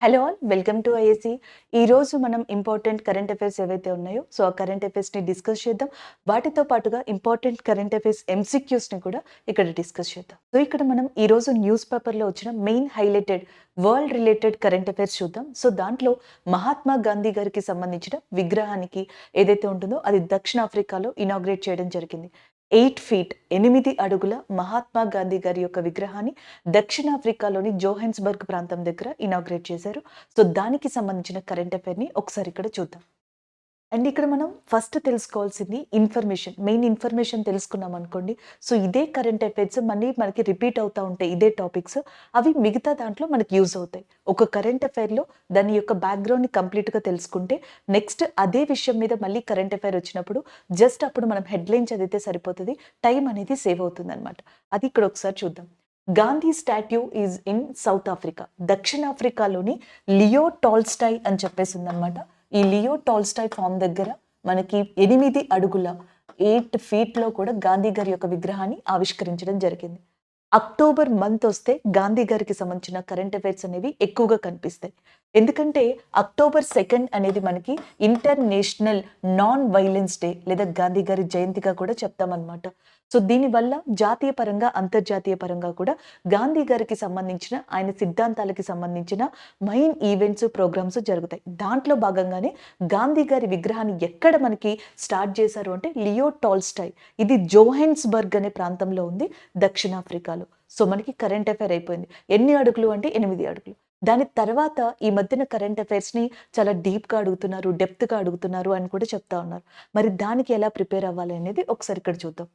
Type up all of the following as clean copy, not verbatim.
Hello all welcome to IAC. ఈరోజు మనం important current affairs ఏవైతే ఉన్నాయో ఆ కరెంట్ అఫైర్స్ని డిస్కస్ చేద్దాం. వాటితో పాటుగా ఇంపార్టెంట్ కరెంట్ అఫైర్స్ ఎంసీక్యూస్ని కూడా ఇక్కడ డిస్కస్ చేద్దాం. సో ఇక్కడ మనం ఈరోజు న్యూస్ పేపర్లో వచ్చిన main highlighted world related current affairs చూద్దాం. సో దాంట్లో మహాత్మా గాంధీ గారికి సంబంధించిన విగ్రహానికి ఏదైతే ఉంటుందో అది దక్షిణాఫ్రికాలో ఇనాగ్రేట్ చేయడం జరిగింది. 8 ఫీట్ 8 అడుగుల మహాత్మా గాంధీ గారి యొక్క విగ్రహాన్ని దక్షిణాఫ్రికాలోని జోహెన్స్బర్గ్ ప్రాంతం దగ్గర ఇనాగ్రేట్ చేశారు. సో దానికి సంబంధించిన కరెంట్ అఫైర్‌ని ఒకసారి ఇక్కడ చూద్దాం. అండ్ ఇక్కడ మనం ఫస్ట్ తెలుసుకోవాల్సింది ఇన్ఫర్మేషన్. మెయిన్ ఇన్ఫర్మేషన్ తెలుసుకున్నాం అనుకోండి. సో ఇదే కరెంట్ అఫైర్స్ మళ్ళీ మనకి రిపీట్ అవుతా ఉంటాయి. ఇదే టాపిక్స్. అవి మిగతా దాంట్లో మనకి యూజ్ అవుతాయి. ఒక కరెంట్ అఫైర్‌లో దాని యొక్క బ్యాక్‌గ్రౌండ్‌ని కంప్లీట్‌గా తెలుసుకుంటే నెక్స్ట్ అదే విషయం మీద మళ్ళీ కరెంట్ అఫైర్ వచ్చినప్పుడు జస్ట్ అప్పుడు మనం హెడ్‌లైన్ చదివితే సరిపోతది. టైం అనేది సేవ్ అవుతుందన్నమాట. అది ఇక్కడ ఒకసారి చూద్దాం. Gandhi statue is in South Africa. దక్షిణాఫ్రికాలోని లియో టాల్స్టాయ్ అని చెప్పేసి ఉందన్నమాట. ఈ లియో టాల్స్టాయ్ ఫామ్ దగ్గర మనకి 8 అడుగుల 8 ఫీట్లో కూడా గాంధీ గారి యొక్క విగ్రహాన్ని ఆవిష్కరించడం జరిగింది. అక్టోబర్ మంత్ వస్తే గాంధీ గారికి సంబంధించిన కరెంట్ అఫైర్స్ అనేవి ఎక్కువగా కనిపిస్తాయి. ఎందుకంటే అక్టోబర్ 2 అనేది మనకి ఇంటర్నేషనల్ నాన్ వైలెన్స్ డే లేదా గాంధీ గారి జయంతిగా కూడా చెప్తామన్నమాట. సో దీనివల్ల జాతీయ పరంగా అంతర్జాతీయ పరంగా కూడా గాంధీ గారికి సంబంధించిన ఆయన సిద్ధాంతాలకి సంబంధించిన మెయిన్ ఈవెంట్స్ ప్రోగ్రామ్స్ జరుగుతాయి. దాంట్లో భాగంగానే గాంధీ గారి విగ్రహాన్ని ఎక్కడ మనకి స్టార్ట్ చేశారు అంటే లియో టాల్స్టాయ్. ఇది జోహెన్స్బర్గ్ అనే ప్రాంతంలో ఉంది దక్షిణాఫ్రికాలో. సో మనకి కరెంట్ అఫైర్ అయిపోయింది. ఎన్ని అడుగులు అంటే 8 అడుగులు. దాని తర్వాత ఈ మధ్యన కరెంట్ అఫైర్స్‌ని చాలా డీప్‌గా అడుగుతున్నారు, డెప్త్‌గా అడుగుతున్నారు అని కూడా చెప్తా ఉన్నారు. మరి దానికి ఎలా ప్రిపేర్ అవ్వాలి అనేది ఒకసారి ఇక్కడ చూద్దాం.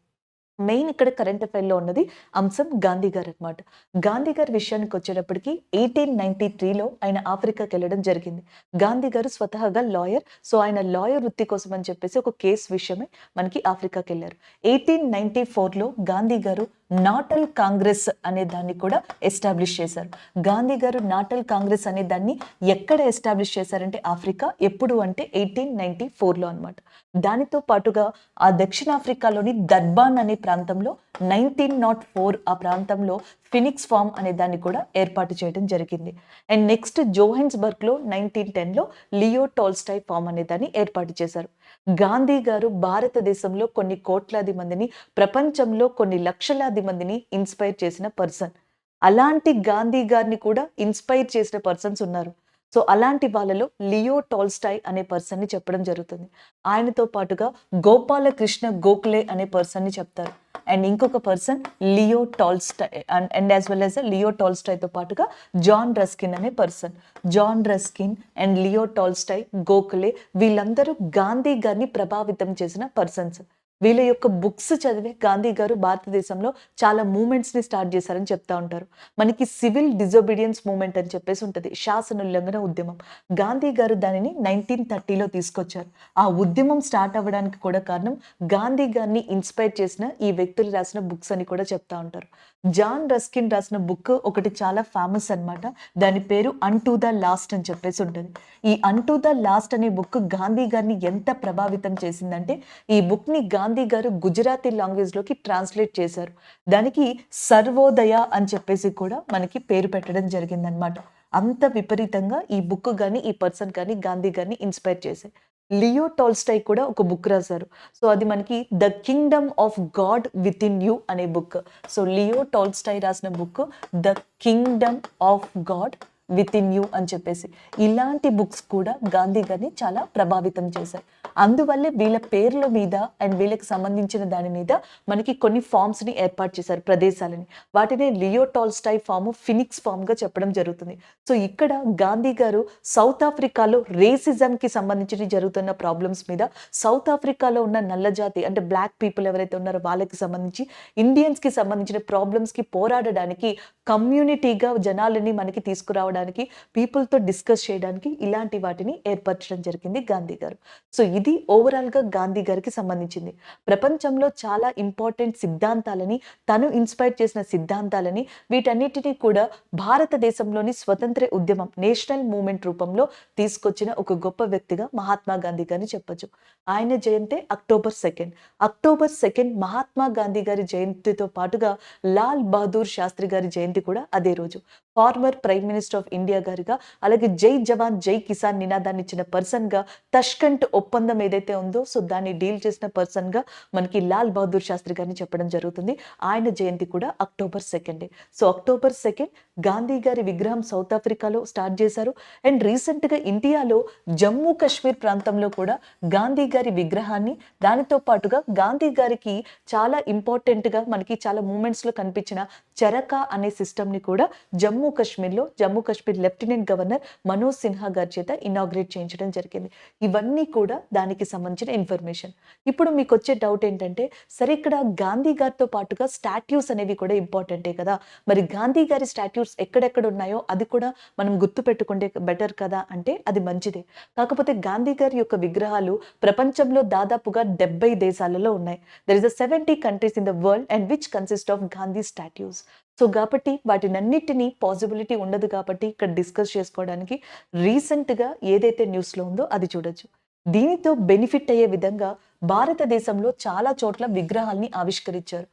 మెయిన్ ఇక్కడ కరెంట్ అఫైర్‌లో ఉన్నది అంశం గాంధీ గారనమాట. గాంధీ గారి విషయానికొచ్చేటప్పటికి 1893లో ఆయన ఆఫ్రికాకెళ్ళడం జరిగింది. గాంధీ గారు స్వతహాగా లాయర్. సో, ఆయన లాయర్ వృత్తి కోసం అని చెప్పేసి ఒక కేస్ విషయమై మనకి ఆఫ్రికాకెళ్లారు. 1894లో గాంధీ గారు నాటల్ కాంగ్రెస్ అనే దాన్ని కూడా ఎస్టాబ్లిష్ చేశారు. గాంధీ గారు నాటల్ కాంగ్రెస్ అనే దాన్ని ఎక్కడ ఎస్టాబ్లిష్ చేశారంటే ఆఫ్రికా. ఎప్పుడు అంటే 1894లో అనమాట. దానితో పాటుగా ఆ దక్షిణాఫ్రికాలోని దర్బాన్ అనే ప్రాంతంలో 1904 ఆ ప్రాంతంలో ఫినిక్స్ ఫార్మ్ అనే దాన్ని కూడా ఏర్పాటు చేయడం జరిగింది. అండ్ నెక్స్ట్ జోహెన్స్బర్గ్లో 1910లో లియో టాల్స్టాయ్ ఫార్మ్ అనే దాన్ని ఏర్పాటు చేశారు. గాంధీ గారు భారతదేశంలో కొన్ని కోట్లాది మందిని, ప్రపంచంలో కొన్ని లక్షలాది మందిని ఇన్స్పైర్ చేసిన పర్సన్. అలాంటి గాంధీ గారిని కూడా ఇన్స్పైర్ చేసిన పర్సన్స్ ఉన్నారు. సో అలాంటి వాళ్ళలో లియో టాల్స్టాయ్ అనే పర్సన్‌ని చెప్పడం జరుగుతుంది. ఆయనతో పాటుగా గోపాలకృష్ణ గోఖలే అనే పర్సన్‌ని చెప్తారు. అండ్ ఇంకొక person Leo Tolstoy and as well as Leo టాల్స్టాయ్‌తో పాటుగా జాన్ రస్కిన్ అనే person. John Ruskin and Leo Tolstoy, Gokhale వీళ్ళందరూ గాంధీ గారిని ప్రభావితం చేసిన పర్సన్స్. వీళ్ళ యొక్క బుక్స్ చదివే గాంధీ గారు భారతదేశంలో చాలా మూవ్‌మెంట్స్‌ని స్టార్ట్ చేశారని చెప్తా ఉంటారు. మనకి సివిల్ డిజోబీడియన్స్ మూవ్‌మెంట్ అని చెప్పేసి ఉంటది. శాసన ఉల్లంఘన ఉద్యమం. గాంధీ గారు దానిని 1930లో తీసుకొచ్చారు. ఆ ఉద్యమం స్టార్ట్ అవ్వడానికి కూడా కారణం గాంధీ గారిని ఇన్స్పైర్ చేసిన ఈ వ్యక్తులు రాసిన బుక్స్ అని కూడా చెప్తా ఉంటారు. జాన్ రస్కిన్ రాసిన బుక్ ఒకటి చాలా ఫేమస్ అన్నమాట. దాని పేరు 'అన్‌టు ద లాస్ట్' అని చెప్పేసి ఉంటది. ఈ 'అన్‌టు ద లాస్ట్' అనే బుక్ గాంధీ గారిని ఎంత ప్రభావితం చేసిందంటే ఈ బుక్‌ని గాంధీ గారు గుజరాతీ లాంగ్వేజ్‌లోకి ట్రాన్స్‌లేట్ చేశారు. దానికి 'సర్వోదయ' అని చెప్పేసి కూడా మనకి పేరు పెట్టడం జరిగిందనమాట. అంత విపరీతంగా ఈ బుక్ గాని, ఈ పర్సన్ గాని గాంధీ గారిని ఇన్స్పైర్ చేశాయి. లియో టాల్స్టాయ్ కూడా ఒక బుక్ రాశారు. సో అది మనకి 'the Kingdom of God within you' అనే బుక్. సో లియో టాల్స్టాయ్ రాసిన book 'the Kingdom of God within you' అని చెప్పేసి. ఇలాంటి బుక్స్ కూడా గాంధీ గారిని చాలా ప్రభావితం చేశాయి. అందువల్లే వీళ్ళ పేర్ల మీద అండ్ వీళ్ళకి సంబంధించిన దాని మీద మనకి కొన్ని ఫార్మ్స్‌ని ఏర్పాటు చేశారు, ప్రదేశాలని. వాటినే లియో టాల్స్టాయ్ ఫార్మ్, ఫినిక్స్ ఫార్మ్‌గా చెప్పడం జరుగుతుంది. సో ఇక్కడ గాంధీ గారు సౌత్ ఆఫ్రికాలో రేసిజంకి సంబంధించి జరుగుతున్న ప్రాబ్లమ్స్ మీద, సౌత్ ఆఫ్రికాలో ఉన్న నల్ల జాతి అంటే బ్లాక్ పీపుల్ ఎవరైతే ఉన్నారో వాళ్ళకి సంబంధించి, ఇండియన్స్‌కి సంబంధించిన ప్రాబ్లమ్స్‌కి పోరాడడానికి, కమ్యూనిటీగా జనాలని మనకి తీసుకురావడానికి, పీపుల్‌తో డిస్కస్ చేయడానికి ఇలాంటి వాటిని ఏర్పరచడం జరిగింది గాంధీ గారు. సో ఇది ఓవరాల్‌గా గాంధీ గారికి సంబంధించింది. ప్రపంచంలో చాలా ఇంపార్టెంట్ సిద్ధాంతాలని, తను ఇన్స్పైర్ చేసిన సిద్ధాంతాలని, వీటన్నిటిని కూడా భారతదేశంలోని స్వతంత్ర ఉద్యమం, నేషనల్ మూవ్‌మెంట్ రూపంలో తీసుకొచ్చిన ఒక గొప్ప వ్యక్తిగా మహాత్మా గాంధీ గారిని చెప్పొచ్చు. ఆయన జయంతే అక్టోబర్ 2. అక్టోబర్ 2 మహాత్మా గాంధీ గారి జయంతితో పాటుగా లాల్ బహదూర్ శాస్త్రి గారి జయంతి కూడా అదే రోజు. Former prime minister of India గారిగా, అలాగే జై జవాన్ జై కిసాన్ నినాదాన్ని ఇచ్చిన పర్సన్‌గా, తష్కంట్ ఒప్పందం ఏదైతే ఉందో సో దాన్ని డీల్ చేసిన పర్సన్‌గా మనకి లాల్ బహదూర్ శాస్త్రి గారిని చెప్పడం జరుగుతుంది. ఆయన జయంతి కూడా అక్టోబర్ 2. సో అక్టోబర్ 2 గాంధీ గారి విగ్రహం సౌత్ ఆఫ్రికాలో స్టార్ట్ చేశారు. అండ్ రీసెంట్‌గా ఇండియాలో జమ్మూ కాశ్మీర్ ప్రాంతంలో కూడా గాంధీ గారి విగ్రహాన్ని, దానితో పాటుగా గాంధీ గారికి చాలా ఇంపార్టెంట్‌గా మనకి చాలా మూమెంట్స్‌లో కనిపించిన చరకా అనే సిస్టమ్‌ని కూడా జమ్మూ కాశ్మీర్ లెఫ్టినెంట్ గవర్నర్ మనోజ్ సిన్హా గారి చేత ఇనాగ్రేట్ చేయించడం జరిగింది. ఇవన్నీ కూడా దానికి సంబంధించిన ఇన్ఫర్మేషన్. ఇప్పుడు మీకొచ్చే డౌట్ ఏంటంటే, సరే ఇక్కడ గాంధీ గారితో పాటుగా స్టాట్యూస్ అనేవి కూడా ఇంపార్టెంటే కదా! మరి గాంధీ గారి స్టాట్యూస్ ఎక్కడెక్కడ ఉన్నాయో అది కూడా మనం గుర్తుపెట్టుకుంటే బెటర్ కదా అంటే అది మంచిదే. కాకపోతే గాంధీ గారి యొక్క విగ్రహాలు ప్రపంచంలో దాదాపుగా 70 దేశాలలో ఉన్నాయి. There is 70 countries in the world and which consist of Gandhi statues. So కాబట్టి వాటినన్నిటిని పాసిబిలిటీ ఉండదు కాబట్టి ఇక్కడ డిస్కస్ చేసుకోవడానికి రీసెంట్‌గా ఏదైతే న్యూస్‌లో ఉందో అది చూడొచ్చు. దీనితో బెనిఫిట్ అయ్యే విధంగా భారతదేశంలో చాలా చోట్ల విగ్రహాల్ని ఆవిష్కరించారు.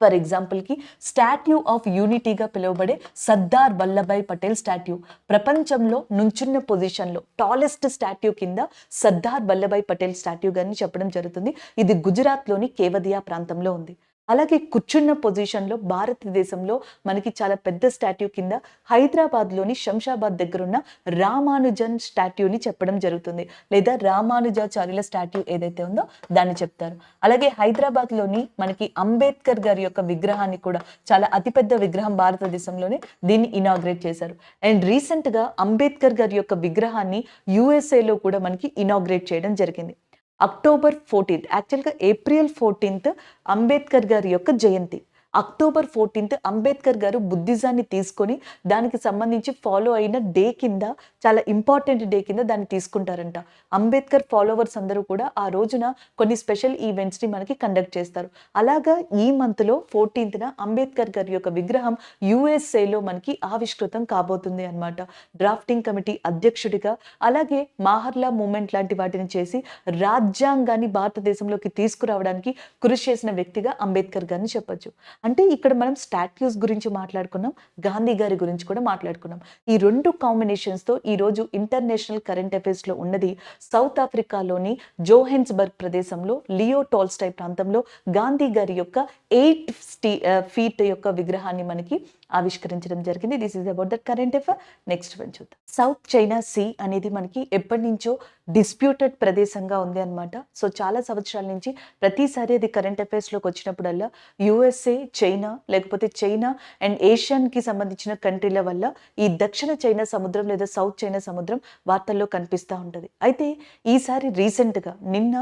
ఫర్ ఎగ్జాంపుల్‌కి స్టాట్యూ ఆఫ్ యూనిటీగా పిలువబడే సర్దార్ వల్లభాయ్ పటేల్ స్టాట్యూ ప్రపంచంలో నుంచున్న పొజిషన్‌లో టాలెస్ట్ స్టాట్యూ కింద సర్దార్ వల్లభాయ్ పటేల్ స్టాట్యూ గారిని చెప్పడం జరుగుతుంది. ఇది గుజరాత్‌లోని కేవదియా ప్రాంతంలో ఉంది. అలాగే కూర్చున్న పొజిషన్‌లో భారతదేశంలో మనకి చాలా పెద్ద స్టాట్యూ కింద హైదరాబాద్‌లోని శంషాబాద్ దగ్గరున్న రామానుజన్ స్టాట్యూని చెప్పడం జరుగుతుంది. లేదా రామానుజాచార్యుల స్టాట్యూ ఏదైతే ఉందో దాన్ని చెప్తారు. అలాగే హైదరాబాద్‌లోని మనకి అంబేద్కర్ గారి యొక్క విగ్రహాన్ని కూడా చాలా అతిపెద్ద విగ్రహం భారతదేశంలోనే దీన్ని ఇనాగ్రేట్ చేశారు. అండ్ రీసెంట్‌గా అంబేద్కర్ గారి యొక్క విగ్రహాన్ని యూఎస్ఏలో కూడా మనకి ఇనాగ్రేట్ చేయడం జరిగింది. అక్టోబర్ 14 యాక్చువల్‌గా ఏప్రిల్ 14 అంబేద్కర్ గారి యొక్క జయంతి. అక్టోబర్ 14 అంబేద్కర్ గారు బుద్ధిజాన్ని తీసుకొని దానికి సంబంధించి ఫాలో అయిన డే కింద, చాలా ఇంపార్టెంట్ డే కింద దాన్ని తీసుకుంటారంట. అంబేద్కర్ ఫాలోవర్స్ అందరూ కూడా ఆ రోజున కొన్ని స్పెషల్ ఈవెంట్స్‌ని మనకి కండక్ట్ చేస్తారు. అలాగా ఈ మంత్‌లో 14న అంబేద్కర్ గారి యొక్క విగ్రహం యూఎస్ఏలో మనకి ఆవిష్కృతం కాబోతుంది అన్నమాట. డ్రాఫ్టింగ్ కమిటీ అధ్యక్షుడిగా, అలాగే మాహర్లా మూవ్‌మెంట్ లాంటి వాటిని చేసి రాజ్యాంగాన్ని భారతదేశంలోకి తీసుకురావడానికి కృషి చేసిన వ్యక్తిగా అంబేద్కర్ గారిని చెప్పొచ్చు. అంటే ఇక్కడ మనం స్టాట్యూస్ గురించి మాట్లాడుకున్నాం, గాంధీ గారి గురించి కూడా మాట్లాడుకున్నాం. ఈ 2 కాంబినేషన్స్‌తో ఈరోజు ఇంటర్నేషనల్ కరెంట్ అఫైర్స్‌లో ఉన్నది సౌత్ ఆఫ్రికాలోని జోహెన్స్బర్గ్ ప్రదేశంలో లియో టాల్స్టాయ్ ప్రాంతంలో గాంధీ గారి యొక్క 8 ఫీట్ యొక్క విగ్రహాన్ని మనకి ఆవిష్కరించడం జరిగింది. This is about that current affair. Next one చూద్దాం. సౌత్ చైనా సీ అనేది మనకి ఎప్పటి నుంచో డిస్ప్యూటెడ్ ప్రదేశంగా ఉంది అన్నమాట. సో చాలా సంవత్సరాల నుంచి ప్రతిసారి అది కరెంట్ అఫైర్స్‌లోకి వచ్చినప్పుడల్లా యూఎస్ఏ, చైనా, లేకపోతే చైనా అండ్ ఏషియన్‌కి సంబంధించిన కంట్రీల వల్ల ఈ దక్షిణ చైనా సముద్రం లేదా సౌత్ చైనా సముద్రం వార్తల్లో కనిపిస్తూ ఉంటది. అయితే ఈసారి రీసెంట్‌గా నిన్న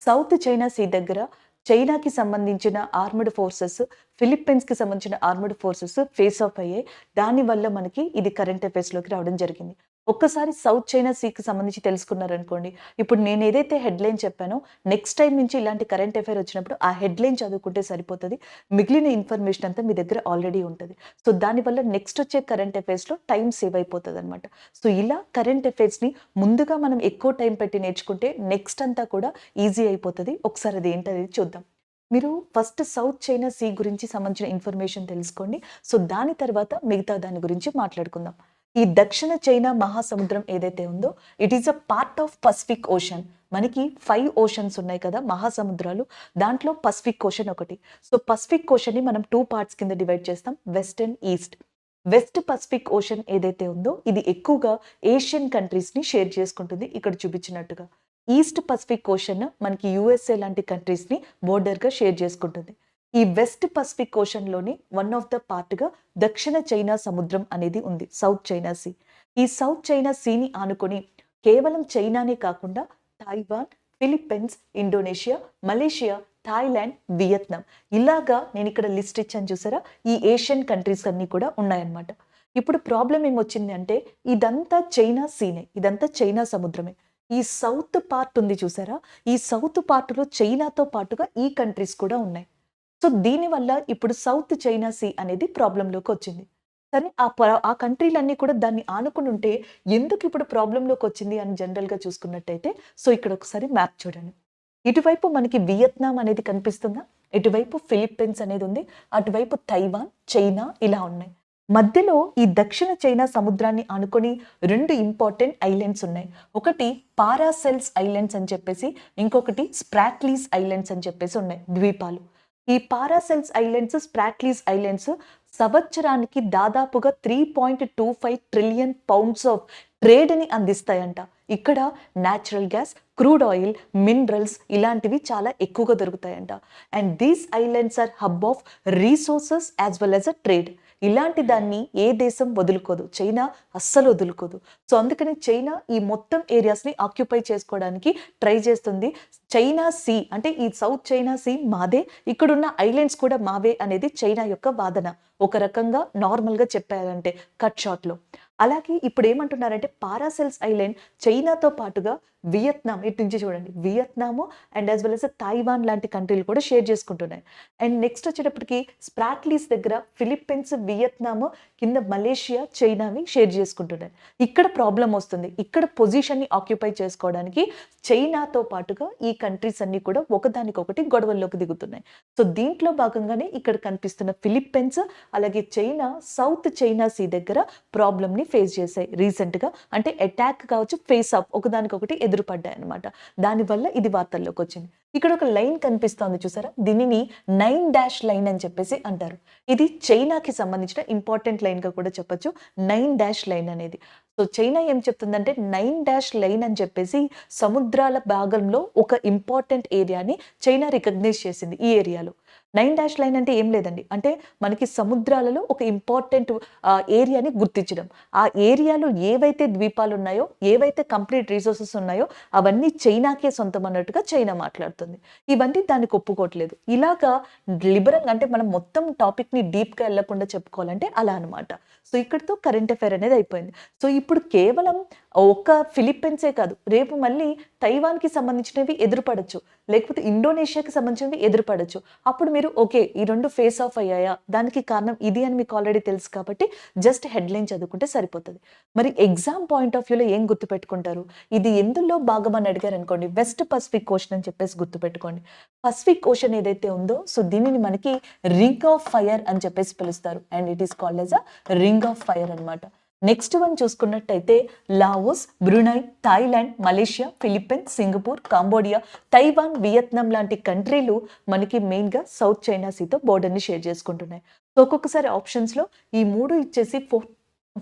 సౌత్ చైనా సీ దగ్గర చైనాకి సంబంధించిన ఆర్మ్డ్ ఫోర్సెస్, ఫిలిప్పీన్స్‌కి సంబంధించిన ఆర్మ్డ్ ఫోర్సెస్ ఫేస్ ఆఫ్ అయ్యాయి. దానివల్ల మనకి ఇది కరెంట్ అఫైర్స్‌లోకి రావడం జరిగింది. ఒక్కసారి సౌత్ చైనా సీకి సంబంధించి తెలుసుకున్నారనుకోండి, ఇప్పుడు నేను ఏదైతే హెడ్‌లైన్ చెప్పానో నెక్స్ట్ టైమ్ నుంచి ఇలాంటి కరెంట్ అఫైర్ వచ్చినప్పుడు ఆ హెడ్‌లైన్ చదువుకుంటే సరిపోతది. మిగిలిన ఇన్ఫర్మేషన్ అంతా మీ దగ్గర ఆల్రెడీ ఉంటది. సో దానివల్ల నెక్స్ట్ వచ్చే కరెంట్ అఫైర్స్‌లో టైం సేవ్ అయిపోతదనమాట. సో ఇలా కరెంట్ అఫైర్స్‌ని ముందుగా మనం ఎక్కువ టైం పెట్టి నేర్చుకుంటే నెక్స్ట్ అంతా కూడా ఈజీ అయిపోతది. ఒకసారి అది ఏంటనేది చూద్దాం. మీరు ఫస్ట్ సౌత్ చైనా సీ గురించి సంబంధించిన ఇన్ఫర్మేషన్ తెలుసుకోండి. సో దాని తర్వాత మిగతా దాని గురించి మాట్లాడుకుందాం. ఈ దక్షిణ చైనా మహాసముద్రం ఏదైతే ఉందో it is a part of Pacific ocean. మనకి 5 ఓషన్స్ ఉన్నాయి కదా మహాసముద్రాలు. దాంట్లో పసిఫిక్ ఓషన్ ఒకటి. సో పసిఫిక్ ఓషన్‌ని మనం 2 పార్ట్స్ కింద డివైడ్ చేస్తాం, west and east. West Pacific ocean ఏదైతే ఉందో ఇది ఎక్కువగా ఏషియన్ కంట్రీస్‌ని షేర్ చేసుకుంటుంది ఇక్కడ చూపించినట్టుగా. ఈస్ట్ పసిఫిక్ ఓషన్ మనకి యూఎస్ఏ లాంటి కంట్రీస్‌ని బోర్డర్‌గా షేర్ చేసుకుంటుంది. ఈ వెస్ట్ పసిఫిక్ ఓషన్‌లోని వన్ ఆఫ్ ద పార్ట్‌గా దక్షిణ చైనా సముద్రం అనేది ఉంది, సౌత్ చైనా సీ. ఈ సౌత్ చైనా సీని ఆనుకొని కేవలం చైనానే కాకుండా Taiwan, Philippines, Indonesia, Malaysia, Thailand, Vietnam ఇలాగా నేను ఇక్కడ లిస్ట్ ఇచ్చాను చూసారా, ఈ ఏషియన్ కంట్రీస్ అన్నీ కూడా ఉన్నాయన్నమాట. ఇప్పుడు ప్రాబ్లం ఏమొచ్చింది అంటే ఇదంతా చైనా సీనే, ఇదంతా చైనా సముద్రమే. ఈ సౌత్ పార్ట్ ఉంది చూసారా, ఈ సౌత్ పార్ట్‌లో చైనాతో పాటుగా ఈ కంట్రీస్ కూడా ఉన్నాయి. సో దీనివల్ల ఇప్పుడు సౌత్ చైనా సీ అనేది ప్రాబ్లంలోకి వచ్చింది. సరే ఆ కంట్రీలన్నీ కూడా దాన్ని ఆనుకుని ఉంటే ఎందుకు ఇప్పుడు ప్రాబ్లంలోకి వచ్చింది అని జనరల్‌గా చూసుకున్నట్టయితే, సో ఇక్కడ ఒకసారి మ్యాప్ చూడండి. ఇటువైపు మనకి వియత్నాం అనేది కనిపిస్తుందా? ఇటువైపు ఫిలిప్పీన్స్ అనేది ఉంది. అటువైపు తైవాన్, చైనా ఇలా ఉన్నాయి. మధ్యలో ఈ దక్షిణ చైనా సముద్రాన్ని ఆనుకొని 2 ఇంపార్టెంట్ ఐలాండ్స్ ఉన్నాయి. ఒకటి పారాసెల్స్ ఐలాండ్స్ అని చెప్పేసి, ఇంకొకటి స్ప్రాట్లీస్ ఐలాండ్స్ అని చెప్పేసి ఉన్నాయి ద్వీపాలు. ఈ పారాసెల్స్ ఐలాండ్స్, స్ప్రాట్లీస్ ఐలాండ్స్ సంవత్సరానికి దాదాపుగా 3.25 ట్రిలియన్ పౌండ్స్ ఆఫ్ ట్రేడ్‌ని అందిస్తాయంట. ఇక్కడ natural gas, crude oil, minerals ఇలాంటివి చాలా ఎక్కువగా దొరుకుతాయంట. And these islands are hub of resources as well as a trade. ఇలాంటి దాన్ని ఏ దేశం వదులుకోదు. చైనా అస్సలు వదులుకోదు. సో అందుకని చైనా ఈ మొత్తం ఏరియాస్‌ని ఆక్యుపై చేసుకోవడానికి ట్రై చేస్తుంది. చైనా సీ అంటే ఈ సౌత్ చైనా సీ మాదే, ఇక్కడున్న ఐలాండ్స్ కూడా మావే అనేది చైనా యొక్క వాదన. ఒక రకంగా నార్మల్‌గా చెప్పారంటే కట్ షార్ట్‌లో. అలాగే ఇప్పుడు ఏమంటున్నారంటే పారాసెల్స్ ఐలాండ్ చైనాతో పాటుగా వియత్నాం, ఇటు నుంచి చూడండి Vietnam and as well as Taiwan లాంటి కంట్రీలు కూడా షేర్ చేసుకుంటున్నాయి. అండ్ నెక్స్ట్ వచ్చేటప్పటికి స్ప్రాట్లీస్ దగ్గర ఫిలిప్పీన్స్, వియత్నాము, కింద మలేషియా, చైనావి షేర్ చేసుకుంటున్నాయి. ఇక్కడ ప్రాబ్లం వస్తుంది. ఇక్కడ పొజిషన్ని ఆక్యుపై చేసుకోవడానికి చైనాతో పాటుగా ఈ కంట్రీస్ అన్ని కూడా ఒకదానికొకటి గొడవల్లోకి దిగుతున్నాయి. సో దీంట్లో భాగంగానే ఇక్కడ కనిపిస్తున్న ఫిలిప్పీన్స్ అలాగే చైనా సౌత్ చైనా సీ దగ్గర ప్రాబ్లమ్ని ఫేస్ చేశాయి రీసెంట్గా. అంటే అటాక్ కావచ్చు, ఫేస్ ఆఫ్ ఒకదానికొకటి ఎదురుపడ్డాయి అనమాట. దానివల్ల ఇది వార్తల్లోకి వచ్చింది. ఇక్కడ ఒక లైన్ కనిపిస్తోంది చూసారా, దీనిని 9 లైన్ అని చెప్పేసి అంటారు. ఇది చైనాకి సంబంధించిన ఇంపార్టెంట్ లైన్గా కూడా చెప్పొచ్చు. 9 లైన్ అనేది. సో చైనా ఏం చెప్తుందంటే 9 లైన్ అని చెప్పేసి సముద్రాల భాగంలో ఒక ఇంపార్టెంట్ ఏరియాని చైనా రికగ్నైజ్ చేసింది ఈ ఏరియాలో. 9 లైన్ అంటే ఏం లేదండి, అంటే మనకి సముద్రాలలో ఒక ఇంపార్టెంట్ ఏరియాని గుర్తించడం. ఆ ఏరియాలో ఏవైతే ద్వీపాలు ఉన్నాయో, ఏవైతే కంప్లీట్ రిసోర్సెస్ ఉన్నాయో అవన్నీ చైనాకే సొంతం అన్నట్టుగా చైనా మాట్లాడుతుంది. ఇవన్నీ దానికి ఒప్పుకోవట్లేదు. ఇలాగా లిబరల్ అంటే మనం మొత్తం టాపిక్ని డీప్గా వెళ్లకుండా చెప్పుకోవాలంటే అలా అనమాట. సో ఇక్కడితో కరెంట్ అఫైర్ అనేది అయిపోయింది. సో ఇప్పుడు కేవలం ఒక్క ఫిలిప్పీన్సే కాదు, రేపు మళ్ళీ తైవాన్కి సంబంధించినవి ఎదురుపడచ్చు, లేకపోతే ఇండోనేషియాకి సంబంధించినవి ఎదురుపడచ్చు. అప్పుడు మీరు ఓకే ఈ 2 ఫేస్ ఆఫ్ అయ్యాయా, దానికి కారణం ఇది అని మీకు ఆల్రెడీ తెలుసు కాబట్టి జస్ట్ హెడ్లైన్ చదువుకుంటే సరిపోతుంది. మరి ఎగ్జామ్ పాయింట్ ఆఫ్ వ్యూలో ఏం గుర్తుపెట్టుకుంటారు, ఇది ఎందులో భాగం అని అడిగారు అనుకోండి, వెస్ట్ పసిఫిక్ ఓషన్ అని చెప్పేసి గుర్తుపెట్టుకోండి. పసిఫిక్ ఓషన్ ఏదైతే ఉందో సో దీనిని మనకి రింగ్ ఆఫ్ ఫైర్ అని చెప్పేసి పిలుస్తారు. And it is called as a ring of fire అనమాట. నెక్స్ట్ వన్ చూసుకున్నట్టయితే Laos, Brunei, Thailand, Malaysia, Philippines, Singapore, Cambodia, Taiwan, Vietnam లాంటి కంట్రీలు మనకి మెయిన్గా సౌత్ చైనా సీతో బోర్డర్ని షేర్ చేసుకుంటున్నాయి. సో ఒక్కొక్కసారి ఆప్షన్స్లో ఈ 3 ఇచ్చేసి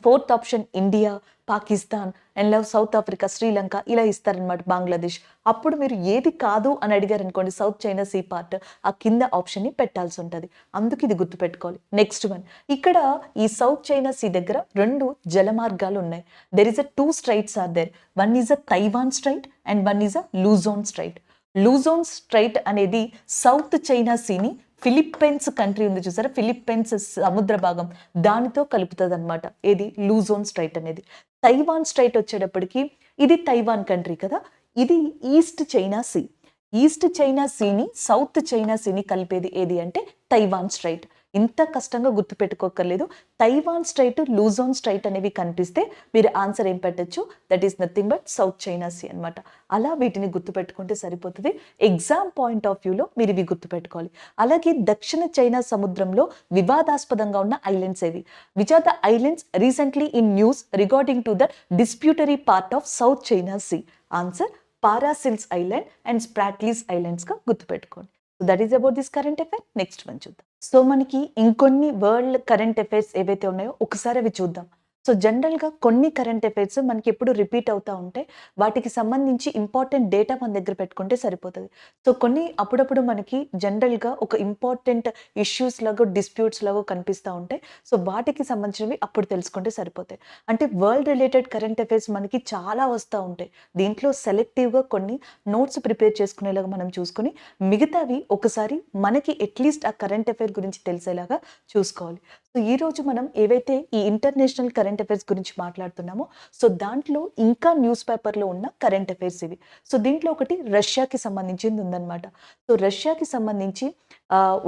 fourth option India, Pakistan and south Africa, Sri Lanka ఇలా ఇస్తారనమాట, బంగ్లాదేశ్. అప్పుడు మీరు ఏది కాదు అని అడిగారు అనుకోండి సౌత్ చైనా సీ పార్ట్, ఆ కింద ఆప్షన్ని పెట్టాల్సి ఉంటుంది. అందుకు ఇది గుర్తుపెట్టుకోవాలి. నెక్స్ట్ వన్, ఇక్కడ ఈ సౌత్ చైనా సీ దగ్గర 2 జలమార్గాలు ఉన్నాయి. There is a 2 straits are there. One is a Taiwan strait and one is a Luzon strait. Luzon strait అనేది సౌత్ చైనా సీని ఫిలిప్పీన్స్ కంట్రీ ఉంది చూసారా, ఫిలిప్పీన్స్ సముద్ర భాగం దానితో కలుపుతుంది అనమాట. ఏది లూజోన్ స్ట్రైట్ అనేది. తైవాన్ స్ట్రైట్ వచ్చేటప్పటికి ఇది తైవాన్ కంట్రీ కదా, ఇది east China sea. East China సీని సౌత్ చైనా సీని కలిపేది ఏది అంటే తైవాన్ స్ట్రైట్. ఇంత కష్టంగా గుర్తుపెట్టుకోకర్లేదు. తైవాన్ స్ట్రైట్, లూజోన్ స్ట్రైట్ అనేవి కనిపిస్తే మీరు ఆన్సర్ ఏం పెట్టచ్చు, that is nothing but South China Sea అనమాట. అలా వీటిని గుర్తుపెట్టుకుంటే సరిపోతుంది. ఎగ్జామ్ పాయింట్ ఆఫ్ వ్యూలో మీరు ఇవి గుర్తుపెట్టుకోవాలి. అలాగే దక్షిణ చైనా సముద్రంలో వివాదాస్పదంగా ఉన్న ఐలాండ్స్ ఏవి, which are the islands recently in news regarding to the disputary part of south China sea. Answer Paracels island and Spratlys ఐలాండ్స్గా గుర్తుపెట్టుకోండి. So that is about this current affair. Next one చూద్దాం. సో మనకి ఇంకొన్ని world current affairs ఏవైతే ఉన్నాయో ఒకసారి అవి చూద్దాం. సో జనరల్గా కొన్ని కరెంట్ అఫైర్స్ మనకి ఎప్పుడు రిపీట్ అవుతూ ఉంటాయి. వాటికి సంబంధించి ఇంపార్టెంట్ డేటా మన దగ్గర పెట్టుకుంటే సరిపోతుంది. సో కొన్ని అప్పుడప్పుడు మనకి జనరల్గా ఒక ఇంపార్టెంట్ ఇష్యూస్ లాగా, డిస్ప్యూట్స్ లాగా కనిపిస్తూ ఉంటాయి. సో వాటికి సంబంధించినవి అప్పుడు తెలుసుకుంటే సరిపోతాయి. అంటే వరల్డ్ రిలేటెడ్ కరెంట్ అఫైర్స్ మనకి చాలా వస్తూ ఉంటాయి. దీంట్లో సెలెక్టివ్గా కొన్ని నోట్స్ ప్రిపేర్ చేసుకునేలాగా మనం చూసుకొని మిగతావి ఒకసారి మనకి అట్లీస్ట్ ఆ కరెంట్ అఫైర్ గురించి తెలిసేలాగా చూసుకోవాలి. సో ఈరోజు మనం ఏవైతే ఈ ఇంటర్నేషనల్ కరెంట్ అఫైర్స్ గురించి మాట్లాడుతున్నామో సో దాంట్లో ఇంకా న్యూస్ పేపర్లో ఉన్న కరెంట్ అఫైర్స్ ఇవి. సో దీంట్లో ఒకటి రష్యాకి సంబంధించింది ఉందన్నమాట. సో రష్యాకి సంబంధించి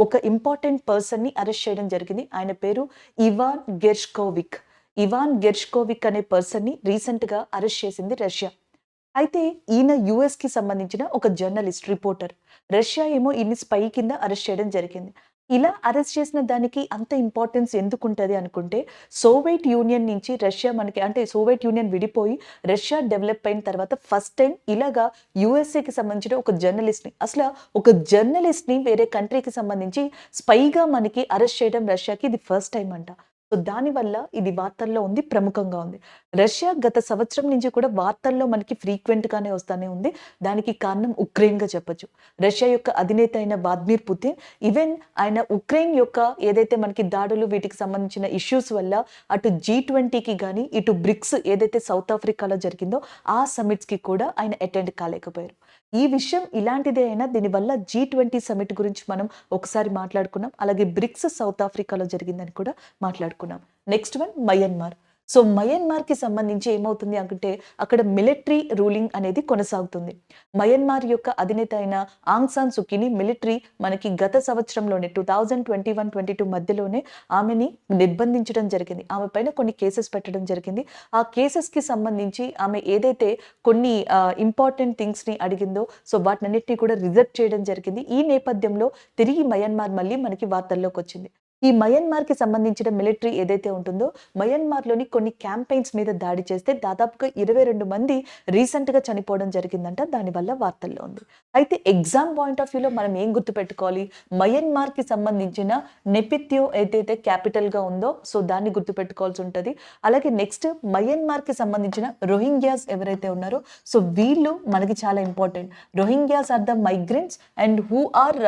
ఒక ఇంపార్టెంట్ పర్సన్ని అరెస్ట్ చేయడం జరిగింది. ఆయన పేరు ఇవాన్ గెర్ష్కోవిక్. ఇవాన్ గెర్ష్కోవిక్ అనే పర్సన్ని రీసెంట్గా అరెస్ట్ చేసింది రష్యా. అయితే ఈయన యుఎస్కి సంబంధించిన ఒక జర్నలిస్ట్, రిపోర్టర్. రష్యా ఏమో ఈయన్ని స్పై కింద అరెస్ట్ చేయడం జరిగింది. ఇలా అరెస్ట్ చేసిన దానికి అంత ఇంపార్టెన్స్ ఎందుకుంటది అనుకుంటే, సోవియట్ యూనియన్ నుంచి రష్యా మనకి అంటే సోవియట్ యూనియన్ విడిపోయి రష్యా డెవలప్ అయిన తర్వాత ఫస్ట్ టైమ్ ఇలాగా యూఎస్ఏకి సంబంధించిన ఒక జర్నలిస్ట్‌ని ఒక జర్నలిస్ట్‌ని వేరే కంట్రీకి సంబంధించి స్పైగా మనకి అరెస్ట్ చేయడం రష్యాకి ఇది ఫస్ట్ టైమ్ అంట. సో, దానివల్ల ఇది వార్తల్లో ఉంది. ప్రముఖంగా ఉంది. రష్యా గత సంవత్సరం నుంచి కూడా వార్తల్లో మనకి ఫ్రీక్వెంట్‌గానే వస్తానే ఉంది. దానికి కారణం ఉక్రెయిన్‌గా చెప్పొచ్చు. రష్యా యొక్క అధినేత అయిన వ్లాదిమిర్ పుతిన్ ఈవెన్ ఆయన ఉక్రెయిన్ యొక్క ఏదైతే మనకి దాడులు వీటికి సంబంధించిన ఇష్యూస్ వల్ల అటు G20కి గాని, ఇటు బ్రిక్స్ ఏదైతే సౌత్ ఆఫ్రికాలో జరిగిందో ఆ సమిట్స్‌కి కూడా ఆయన అటెండ్ కాలేకపోయారు. ఈ విషయం ఇలాంటిదే అయినా దీనివల్ల G20 సమిట్ గురించి మనం ఒకసారి మాట్లాడుకున్నాం. అలాగే బ్రిక్స్ సౌత్ ఆఫ్రికాలో జరిగిందని కూడా మాట్లాడుకున్నాం. Next one Myanmar. సో, మయన్మార్‌కి సంబంధించి ఏమవుతుంది అంటే అక్కడ మిలిటరీ రూలింగ్ అనేది కొనసాగుతుంది. మయన్మార్ యొక్క అధినేత అయిన ఆంగ్ సాన్ సూకీని మిలిటరీ మనకి గత సంవత్సరంలోనే 2021, 22 మధ్యలోనే ఆమెని నిర్బంధించడం జరిగింది. ఆమె పైన కొన్ని కేసెస్ పెట్టడం జరిగింది. ఆ కేసెస్‌కి సంబంధించి ఆమె ఏదైతే కొన్ని ఇంపార్టెంట్ థింగ్స్‌ని అడిగిందో సో, వాటినన్నిటిని కూడా రిజెక్ట్ చేయడం జరిగింది. ఈ నేపథ్యంలో తిరిగి మయన్మార్ మళ్ళీ మనకి వార్తల్లోకొచ్చింది. ఈ మయన్మార్‌కి సంబంధించిన మిలిటరీ ఏదైతే ఉంటుందో, మయన్మార్‌లోని కొన్ని క్యాంపెయిన్స్ మీద దాడి చేస్తే దాదాపుగా 22 మంది రీసెంట్‌గా చనిపోవడం జరిగిందంట. దానివల్ల వార్తల్లో ఉంది. అయితే ఎగ్జామ్ పాయింట్ ఆఫ్ వ్యూలో మనం ఏం గుర్తుపెట్టుకోవాలి? మయన్మార్‌కి సంబంధించిన నెపిత్యో ఏదైతే క్యాపిటల్‌గా ఉందో, సో దాన్ని గుర్తుపెట్టుకోవాల్సి ఉంటది. అలాగే నెక్స్ట్ మయన్మార్‌కి సంబంధించిన రోహింగ్యాస్ ఎవరైతే ఉన్నారో, సో వీళ్ళు మనకి చాలా important. Rohingyas are the migrants and who are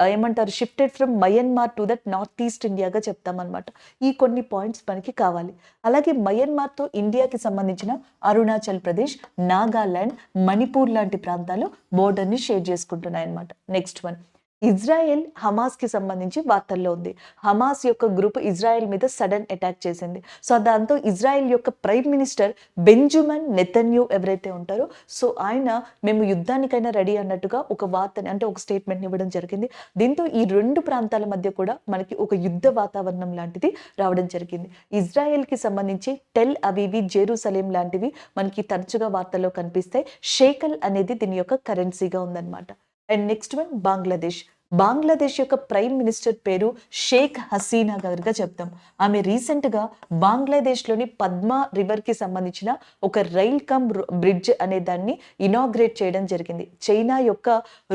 ఏమంటారు shifted from Myanmar to that north east ఇండియాగా చెప్తామన్నమాట. ఈ కొన్ని పాయింట్స్ మనకి కావాలి. అలాగే మయన్మార్‌తో ఇండియాకి సంబంధించిన అరుణాచల్ ప్రదేశ్, నాగాలాండ్, మణిపూర్ లాంటి ప్రాంతాలు బోర్డర్‌ని షేర్ చేసుకుంటున్నాయన్నమాట. నెక్స్ట్ వన్ ఇజ్రాయెల్ హమాస్‌కి సంబంధించి వార్తల్లో ఉంది. హమాస్ యొక్క గ్రూప్ ఇజ్రాయెల్ మీద సడన్ అటాక్ చేసింది. సో, దాంతో ఇజ్రాయెల్ యొక్క ప్రైమ్ మినిస్టర్ బెంజమిన్ నెతన్యూ ఎవరైతే ఉంటారో సో ఆయన మేము యుద్ధానికైనా రెడీ అన్నట్టుగా ఒక వార్తని అంటే ఒక స్టేట్మెంట్‌ని ఇవ్వడం జరిగింది. దీంతో ఈ 2 ప్రాంతాల మధ్య కూడా మనకి ఒక యుద్ధ వాతావరణం లాంటిది రావడం జరిగింది. ఇజ్రాయెల్‌కి సంబంధించి టెల్ అవీవి, జెరూసలేం లాంటివి మనకి తరచుగా వార్తల్లో కనిపిస్తాయి. షేకల్ అనేది దీని యొక్క కరెన్సీగా ఉందన్నమాట. And next one Bangladesh. Bangladesh యొక్క ప్రైమ్ మినిస్టర్ పేరు షేక్ హసీనా గారుగా చెప్తాం. ఆమె రీసెంట్‌గా బంగ్లాదేశ్‌లోని పద్మా రివర్‌కి సంబంధించిన ఒక రైల్ కమ్ బ్రిడ్జ్ అనే దాన్ని ఇనాగ్రేట్ చేయడం జరిగింది. చైనా యొక్క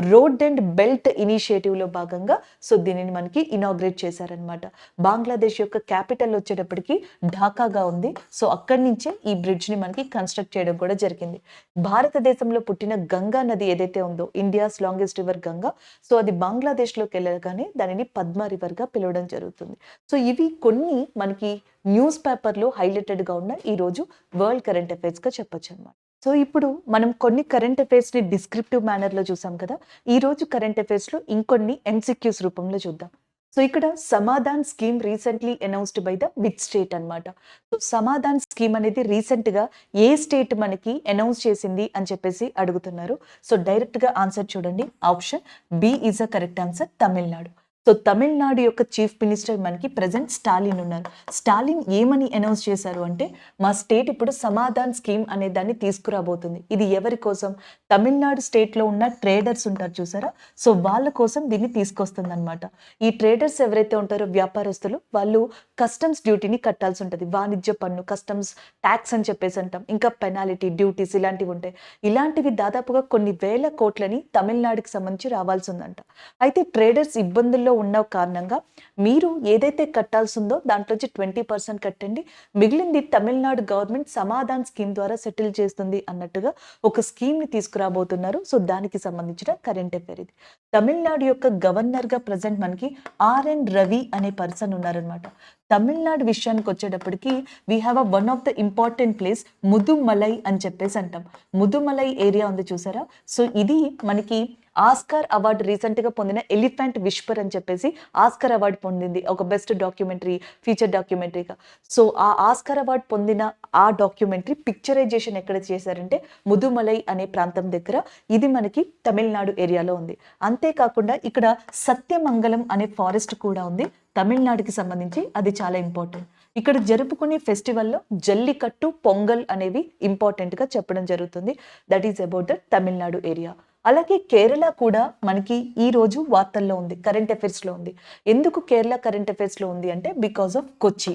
రోడ్ అండ్ బెల్ట్ ఇనిషియేటివ్‌లో భాగంగా సో దీనిని మనకి ఇనాగ్రేట్ చేశారనమాట. బంగ్లాదేశ్ యొక్క క్యాపిటల్ వచ్చేటప్పటికి ఢాకాగా ఉంది. సో అక్కడి నుంచే ఈ బ్రిడ్జ్‌ని మనకి కన్‌స్ట్రక్ట్ చేయడం కూడా జరిగింది. భారతదేశంలో పుట్టిన గంగా నది ఏదైతే ఉందో India's longest river Ganga. So అది బంగ్లాదేశ్‌లోకి వెళ్ళగానే దానిని పద్మా రివర్‌గా పిలవడం జరుగుతుంది. సో ఇవి కొన్ని మనకి న్యూస్ పేపర్‌లో హైలైటెడ్‌గా ఉన్న ఈరోజు వరల్డ్ కరెంట్ అఫైర్స్‌గా చెప్పొచ్చనమాట. సో ఇప్పుడు మనం కొన్ని కరెంట్ అఫైర్స్‌ని డిస్క్రిప్టివ్ మేనర్‌లో చూసాం కదా! ఈరోజు కరెంట్ అఫైర్స్‌లో ఇంకొన్ని ఎంసీక్యూస్ రూపంలో చూద్దాం. సో ఇక్కడ Samadhan scheme recently announced by the which state అన్నమాట. సో సమాధాన్ స్కీమ్ అనేది రీసెంట్‌గా ఏ స్టేట్ మనకి అనౌన్స్ చేసింది అని చెప్పేసి అడుగుతున్నారు. సో డైరెక్ట్‌గా ఆన్సర్ చూడండి. Option B is a correct answer Tamil Nadu. So Tamil Nadu యొక్క చీఫ్ మినిస్టర్ మనకి ప్రెజెంట్ స్టాలిన్ ఉన్నారు. స్టాలిన్ ఏమని అనౌన్స్ చేశారు అంటే మా స్టేట్ ఇప్పుడు సమాధాన్ స్కీమ్ అనే దాన్ని తీసుకురాబోతుంది. ఇది ఎవరి కోసం? తమిళనాడు స్టేట్లో ఉన్న ట్రేడర్స్ ఉంటారు చూసారా? సో వాళ్ళ కోసం దీన్ని తీసుకొస్తుందన్నమాట. ఈ ట్రేడర్స్ ఎవరైతే ఉంటారో వ్యాపారస్తులు వాళ్ళు కస్టమ్స్ డ్యూటీని కట్టాల్సి ఉంటుంది. వాణిజ్య పన్ను, కస్టమ్స్ ట్యాక్స్ అని చెప్పేసి అంటాం. ఇంకా పెనాలిటీ, డ్యూటీస్ ఇలాంటివి ఉంటాయి. ఇలాంటివి దాదాపుగా కొన్ని వేల కోట్లని తమిళనాడుకి సంబంధించి రావాల్సి ఉందంట. అయితే ట్రేడర్స్ ఇబ్బందుల్లో ఉన్న కారణంగా మీరు ఏదైతే కట్టాల్సి ఉందో దాంట్లోంచి 20% కట్టండి, మిగిలింది తమిళనాడు గవర్నమెంట్ సమాధాన్ స్కీమ్ ద్వారా సెటిల్ చేస్తుంది అన్నట్టుగా ఒక స్కీమ్ని తీసుకురాబోతున్నారు. సో దానికి సంబంధించిన కరెంట్ అఫైర్ ఇది. తమిళనాడు యొక్క గవర్నర్గా ప్రజెంట్ మనకి ఆర్ఎన్ రవి అనే పర్సన్ ఉన్నారనమాట. తమిళనాడు విషయానికి వచ్చేటప్పటికి we have one of the important place Mudumalai అని చెప్పేసి అంటాం. ముదుమలై ఏరియా ఉంది చూసారా? సో ఇది మనకి ఆస్కార్ అవార్డు రీసెంట్‌గా పొందిన ఎలిఫెంట్ విస్పర్ అని చెప్పేసి ఆస్కార్ అవార్డు పొందింది. ఒక బెస్ట్ డాక్యుమెంటరీ, ఫీచర్ డాక్యుమెంటరీగా. సో ఆ ఆస్కార్ అవార్డు పొందిన ఆ డాక్యుమెంటరీ పిక్చరైజేషన్ ఎక్కడ చేశారంటే ముదుమలై అనే ప్రాంతం దగ్గర. ఇది మనకి తమిళనాడు ఏరియాలో ఉంది. అంతేకాకుండా ఇక్కడ సత్యమంగళం అనే ఫారెస్ట్ కూడా ఉంది తమిళనాడుకి సంబంధించి. అది చాలా ఇంపార్టెంట్. ఇక్కడ జరుపుకునే ఫెస్టివల్లో జల్లికట్టు, పొంగల్ అనేవి ఇంపార్టెంట్‌గా చెప్పడం జరుగుతుంది. That is about the Tamil Nadu area. అలాగే కేరళ కూడా మనకి ఈ రోజు వార్తల్లో ఉంది, కరెంట్ అఫైర్స్లో ఉంది. ఎందుకు కేరళ కరెంట్ అఫైర్స్లో ఉంది అంటే బికాస్ ఆఫ్ కొచ్చి.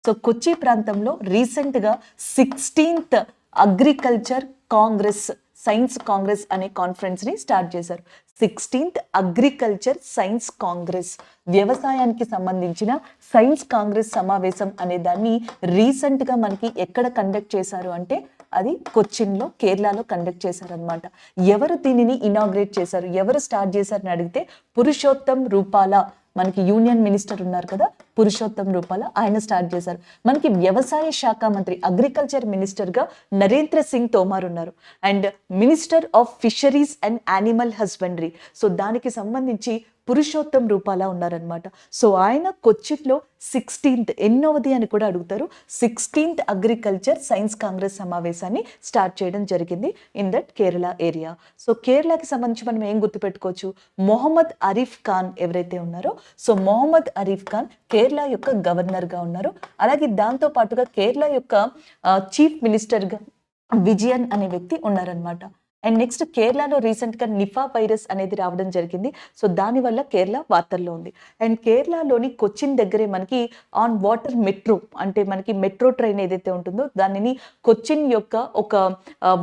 సో కొచ్చి ప్రాంతంలో రీసెంట్గా 16th agriculture Congress, science Congress అనే కాన్ఫరెన్స్ని స్టార్ట్ చేశారు. 16th అగ్రికల్చర్ సైన్స్ కాంగ్రెస్, వ్యవసాయానికి సంబంధించిన సైన్స్ కాంగ్రెస్ సమావేశం అనే దాన్ని రీసెంట్గా మనకి ఎక్కడ కండక్ట్ చేశారు అంటే అది కొచ్చిన్లో, కేరళలో కండక్ట్ చేశారనమాట. ఎవరు దీనిని ఇనాగ్రేట్ చేశారు, ఎవరు స్టార్ట్ చేశారని అడిగితే పురుషోత్తం రూపాల, మనకి యూనియన్ మినిస్టర్ ఉన్నారు కదా పురుషోత్తం రూపాల, ఆయన స్టార్ట్ చేశారు. మనకి వ్యవసాయ శాఖ మంత్రి, అగ్రికల్చర్ మినిస్టర్గా నరేంద్ర సింగ్ తోమార్ ఉన్నారు. And minister of fisheries and animal husbandry, so దానికి సంబంధించి పురుషోత్తం రూపాల ఉన్నారనమాట. సో ఆయన కొచ్చిలో 16th, ఎన్నోవది అని కూడా అడుగుతారు, 16th అగ్రికల్చర్ సైన్స్ కాంగ్రెస్ సమావేశాన్ని స్టార్ట్ చేయడం జరిగింది in that Kerala area. So కేరళకి సంబంధించి మనం ఏం గుర్తుపెట్టుకోవచ్చు, మొహమ్మద్ అరీఫ్ ఖాన్ ఎవరైతే ఉన్నారో, సో మొహమ్మద్ అరీఫ్ ఖాన్ కేరళ యొక్క గవర్నర్గా ఉన్నారు. అలాగే దాంతో పాటుగా కేరళ యొక్క చీఫ్ మినిస్టర్గా విజయన్ అనే వ్యక్తి ఉన్నారనమాట. అండ్ నెక్స్ట్ కేరళలో రీసెంట్గా నిఫా వైరస్ అనేది రావడం జరిగింది. సో దానివల్ల కేరళ వార్తల్లో ఉంది. అండ్ కేరళలోని కొచ్చిన్ దగ్గరే మనకి ఆన్ వాటర్ మెట్రో, అంటే మనకి మెట్రో ట్రైన్ ఏదైతే ఉంటుందో దానిని కొచ్చిన్ యొక్క ఒక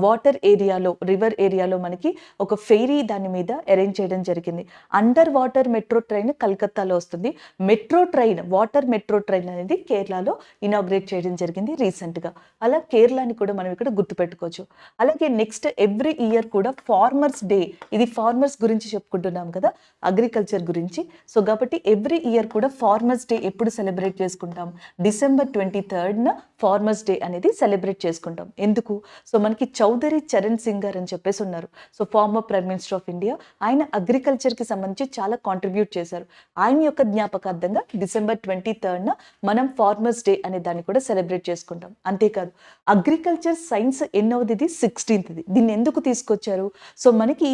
వాటర్ ఏరియాలో, రివర్ ఏరియాలో మనకి ఒక ఫెయిరీ దాని మీద అరేంజ్ చేయడం జరిగింది. అండర్ వాటర్ మెట్రో ట్రైన్ కలకత్తాలో వస్తుంది. Metro train, water metro train అనేది కేరళలో ఇనాగ్రేట్ చేయడం జరిగింది రీసెంట్గా. అలా కేరళని కూడా మనం ఇక్కడ గుర్తుపెట్టుకోవచ్చు. అలాగే నెక్స్ట్ ఎవ్రీ ఇయర్ కూడా ఫార్మర్స్ డే, ఇది ఫార్మర్స్ గురించి చెప్పుకుంటున్నాం కదా, అగ్రికల్చర్ గురించి. సో కాబట్టి ఎవ్రీ ఇయర్ కూడా ఫార్మర్స్ డే ఎప్పుడు సెలబ్రేట్ చేసుకుంటాం, December 23rd ఫార్మర్స్ డే అనేది సెలబ్రేట్ చేసుకుంటాం. ఎందుకు, సో మనకి చౌదరి చరణ్ సింగ్ గారు అని చెప్పేసి ఉన్నారు. So farmer prime minister of India, ఆయన అగ్రికల్చర్కి సంబంధించి చాలా కాంట్రిబ్యూట్ చేశారు. ఆయన యొక్క జ్ఞాపకార్థంగా December 23rd మనం ఫార్మర్స్ డే అనే దాన్ని కూడా సెలబ్రేట్ చేసుకుంటాం. అంతేకాదు అగ్రికల్చర్ సైన్స్ ఎన్నోది 16th, దీన్ని ఎందుకు తీసుకొచ్చారు, సో మనకి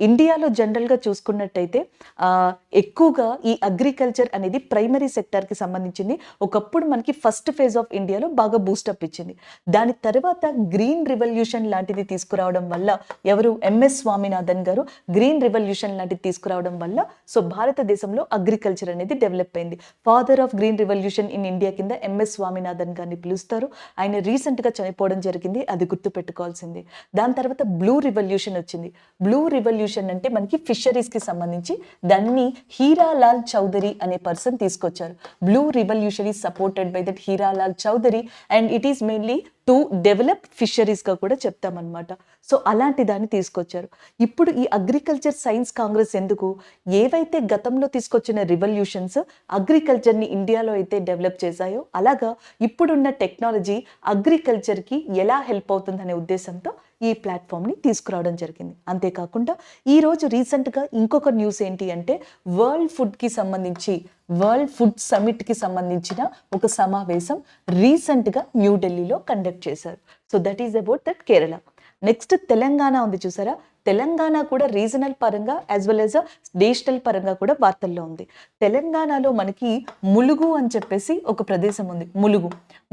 ఇండియాలో జనరల్గా చూసుకున్నట్టయితే ఎక్కువగా ఈ అగ్రికల్చర్ అనేది ప్రైమరీ సెక్టార్కి సంబంధించింది. ఒకప్పుడు మనకి ఫస్ట్ ఫేజ్ ఆఫ్ ఇండియాలో బాగా బూస్టప్ ఇచ్చింది. దాని తర్వాత గ్రీన్ రివల్యూషన్ లాంటిది తీసుకురావడం వల్ల, ఎవరు, ఎంఎస్ స్వామినాథన్ గారు గ్రీన్ రివల్యూషన్ లాంటిది తీసుకురావడం వల్ల సో భారతదేశంలో అగ్రికల్చర్ అనేది డెవలప్ అయింది. Father of green revolution in India కింద ఎంఎస్ స్వామినాథన్ గారిని పిలుస్తారు. ఆయన రీసెంట్గా చనిపోవడం జరిగింది, అది గుర్తుపెట్టుకోవాల్సింది. దాని తర్వాత బ్లూ రివల్యూషన్ వచ్చింది. బ్లూ రివల్యూషన్ అంటే మనకి ఫిషరీస్కి సంబంధించి దాన్ని హీరాలాల్ చౌదరి అనే పర్సన్ తీసుకొచ్చారు. Blue revolution is supported by that Hiralal Chaudhary and it is mainly to develop ఫిషరీస్గా కూడా చెప్తామన్నమాట. సో అలాంటి దాన్ని తీసుకొచ్చారు. ఇప్పుడు ఈ అగ్రికల్చర్ సైన్స్ కాంగ్రెస్ ఎందుకు, ఏవైతే గతంలో తీసుకొచ్చిన రివల్యూషన్స్ అగ్రికల్చర్ని ఇండియాలో అయితే డెవలప్ చేశాయో, అలాగా ఇప్పుడున్న టెక్నాలజీ అగ్రికల్చర్కి ఎలా హెల్ప్ అవుతుందనే ఉద్దేశంతో ఈ ప్లాట్ఫామ్ని తీసుకురావడం జరిగింది. అంతేకాకుండా ఈరోజు రీసెంట్గా ఇంకొక న్యూస్ ఏంటి అంటే వరల్డ్ ఫుడ్కి సంబంధించి, వరల్డ్ ఫుడ్ సమిట్కి సంబంధించిన ఒక సమావేశం రీసెంట్గా న్యూఢిల్లీలో కండక్ట్ చేశారు. So that is about that Kerala. Next Telangana ఉంది చూసారా, తెలంగాణ కూడా రీజనల్ పరంగా యాజ్ వెల్ యాజ్ నేషనల్ పరంగా కూడా వార్తల్లో ఉంది. తెలంగాణలో మనకి ములుగు అని చెప్పేసి ఒక ప్రదేశం ఉంది.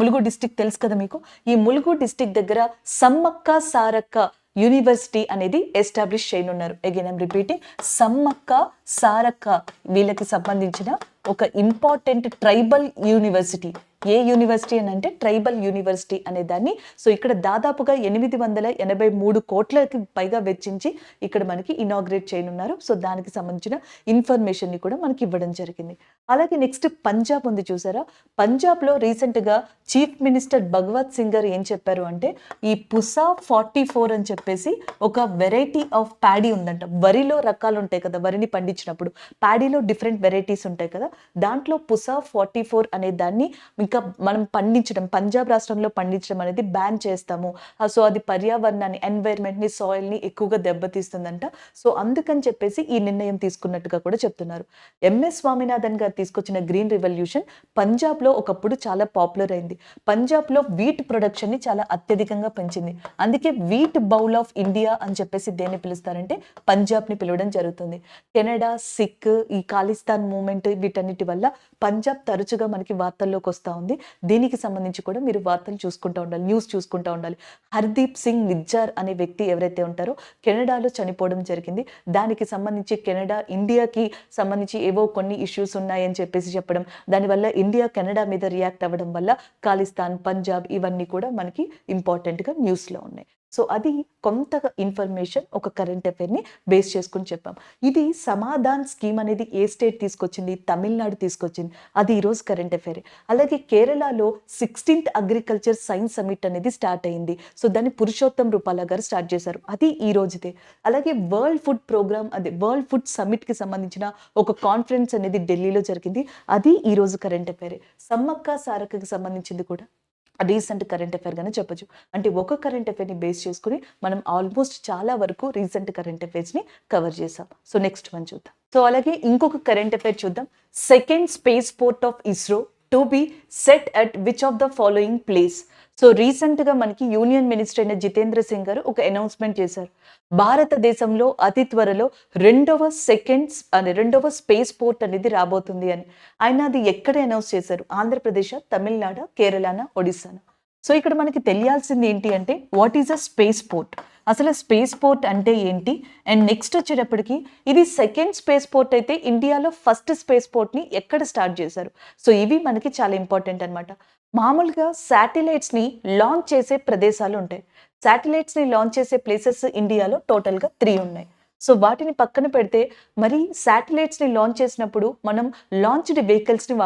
ములుగు డిస్టిక్ తెలుసు కదా మీకు. ఈ ములుగు డిస్టిక్ దగ్గర సమ్మక్క సారక్క యూనివర్సిటీ అనేది ఎస్టాబ్లిష్ చేయనున్నారు. Again I'm repeating, Sammakka Sarakka వీళ్ళకి సంబంధించిన ఒక ఇంపార్టెంట్ ట్రైబల్ యూనివర్సిటీ. ఏ యూనివర్సిటీ అని అంటే ట్రైబల్ యూనివర్సిటీ అనే దాన్ని. సో ఇక్కడ దాదాపుగా 883 కోట్లకి పైగా వెచ్చించి ఇక్కడ మనకి ఇనాగ్రేట్ చేయనున్నారు. సో దానికి సంబంధించిన ఇన్ఫర్మేషన్ని కూడా మనకి ఇవ్వడం జరిగింది. అలాగే నెక్స్ట్ పంజాబ్ ఉంది చూసారా, పంజాబ్లో రీసెంట్గా చీఫ్ మినిస్టర్ భగవత్ సింగ్ గారు ఏం చెప్పారు అంటే ఈ పుసా 44 అని చెప్పేసి ఒక వెరైటీ ఆఫ్ ప్యాడీ ఉందంట. వరిలో రకాలు ఉంటాయి కదా, వరిని పండించినప్పుడు ప్యాడీలో డిఫరెంట్ వెరైటీస్ ఉంటాయి కదా, దాంట్లో పుసా 44 అనే దాన్ని ఇంకా మనం పండించడం, పంజాబ్ రాష్ట్రంలో పండించడం అనేది బ్యాన్ చేస్తాము. సో అది పర్యావరణాన్ని, ఎన్వైర్న్మెంట్ని, సాయిల్ని ఎక్కువగా దెబ్బతీస్తుందంట. సో అందుకని చెప్పేసి ఈ నిర్ణయం తీసుకున్నట్టుగా కూడా చెప్తున్నారు. ఎంఎస్ స్వామినాథన్ గారు తీసుకొచ్చిన గ్రీన్ రివల్యూషన్ పంజాబ్లో ఒకప్పుడు చాలా పాపులర్ అయింది. పంజాబ్లో వీట్ ప్రొడక్షన్ని చాలా అత్యధికంగా పెంచింది. అందుకే వీట్ బౌల్ ఆఫ్ ఇండియా అని చెప్పేసి దేన్ని పిలుస్తారంటే పంజాబ్ని పిలవడం జరుగుతుంది. కెనడా, సిక్, ఈ ఖాళిస్తాన్ మూవ్మెంట్, వీటన్నిటి వల్ల పంజాబ్ తరచుగా మనకి వార్తల్లోకి వస్తూ ఉంది. ఉంది. దీనికి సంబంధించి కూడా మీరు వార్తలు చూసుకుంటూ ఉండాలి, న్యూస్ చూసుకుంటూ ఉండాలి. హర్దీప్ సింగ్ నిజ్జార్ అనే వ్యక్తి ఎవరైతే ఉంటారో కెనడాలో చనిపోవడం జరిగింది. దానికి సంబంధించి కెనడా ఇండియాకి సంబంధించి ఏవో కొన్ని ఇష్యూస్ ఉన్నాయని చెప్పడం, దానివల్ల ఇండియా కెనడా మీద రియాక్ట్ అవ్వడం వల్ల ఖాళిస్తాన్, పంజాబ్ ఇవన్నీ కూడా మనకి ఇంపార్టెంట్‌గా న్యూస్‌లో ఉన్నాయి. సో అది కొంత ఇన్ఫర్మేషన్ ఒక కరెంట్ అఫైర్‌ని బేస్ చేసుకొని చెప్పాం. ఇది సమాధాన్ స్కీమ్ అనేది ఏ స్టేట్ తీసుకొచ్చింది? తమిళనాడు తీసుకొచ్చింది. అది ఈరోజు కరెంట్ అఫైరే. అలాగే కేరళలో 16th అగ్రికల్చర్ సైన్స్ సమిట్ అనేది స్టార్ట్ అయింది. సో దాన్ని పురుషోత్తం రూపాల గారు స్టార్ట్ చేశారు. అది ఈ రోజుదే. అలాగే వరల్డ్ ఫుడ్ ప్రోగ్రామ్, అదే వరల్డ్ ఫుడ్ సమిట్‌కి సంబంధించిన ఒక కాన్ఫరెన్స్ అనేది ఢిల్లీలో జరిగింది. అది ఈరోజు కరెంట్ అఫైరే. సమ్మక్క సారక్కకి సంబంధించింది కూడా రీసెంట్ కరెంట్ అఫైర్ గానే చెప్పొచ్చు. అంటే ఒక కరెంట్ అఫైర్‌ని బేస్ చేసుకొని మనం ఆల్మోస్ట్ చాలా వరకు రీసెంట్ కరెంట్ అఫైర్స్‌ని కవర్ చేసాం. సో నెక్స్ట్ వన్ చూద్దాం. సో అలాగే ఇంకొక కరెంట్ అఫైర్ చూద్దాం. Second space port of ISRO to be set at which of the following place. So రీసెంట్‌గా మనకి యూనియన్ మినిస్టర్ అయిన జితేంద్ర సింగ్ గారు ఒక అనౌన్స్‌మెంట్ చేశారు. భారతదేశంలో అతి త్వరలో రెండవ స్పేస్ పోర్ట్ అనేది రాబోతుంది అని. ఆయన అది ఎక్కడ అనౌన్స్ చేశారు? ఆంధ్రప్రదేశ్, తమిళనాడు, కేరళనా, ఒడిస్సానా? సో ఇక్కడ మనకి తెలియాల్సింది ఏంటి అంటే what is a space port? అసలు స్పేస్ పోర్ట్ అంటే ఏంటి? అండ్ నెక్స్ట్ వచ్చేటప్పటికి ఇది సెకండ్ స్పేస్ పోర్ట్ అయితే ఇండియాలో ఫస్ట్ స్పేస్ పోర్ట్‌ని ఎక్కడ స్టార్ట్ చేశారు? సో ఇవి మనకి చాలా ఇంపార్టెంట్ అన్నమాట. మామూలుగా శాటిలైట్స్‌ని లాంచ్ చేసే ప్రదేశాలు ఉంటాయి. శాటిలైట్స్‌ని లాంచ్ చేసే ప్లేసెస్ ఇండియాలో టోటల్‌గా 3 ఉన్నాయి. సో వాటిని పక్కన పెడితే మరి శాటిలైట్స్‌ని లాంచ్ చేసినప్పుడు మనం లాంచ్డ్ వెహికల్స్‌ని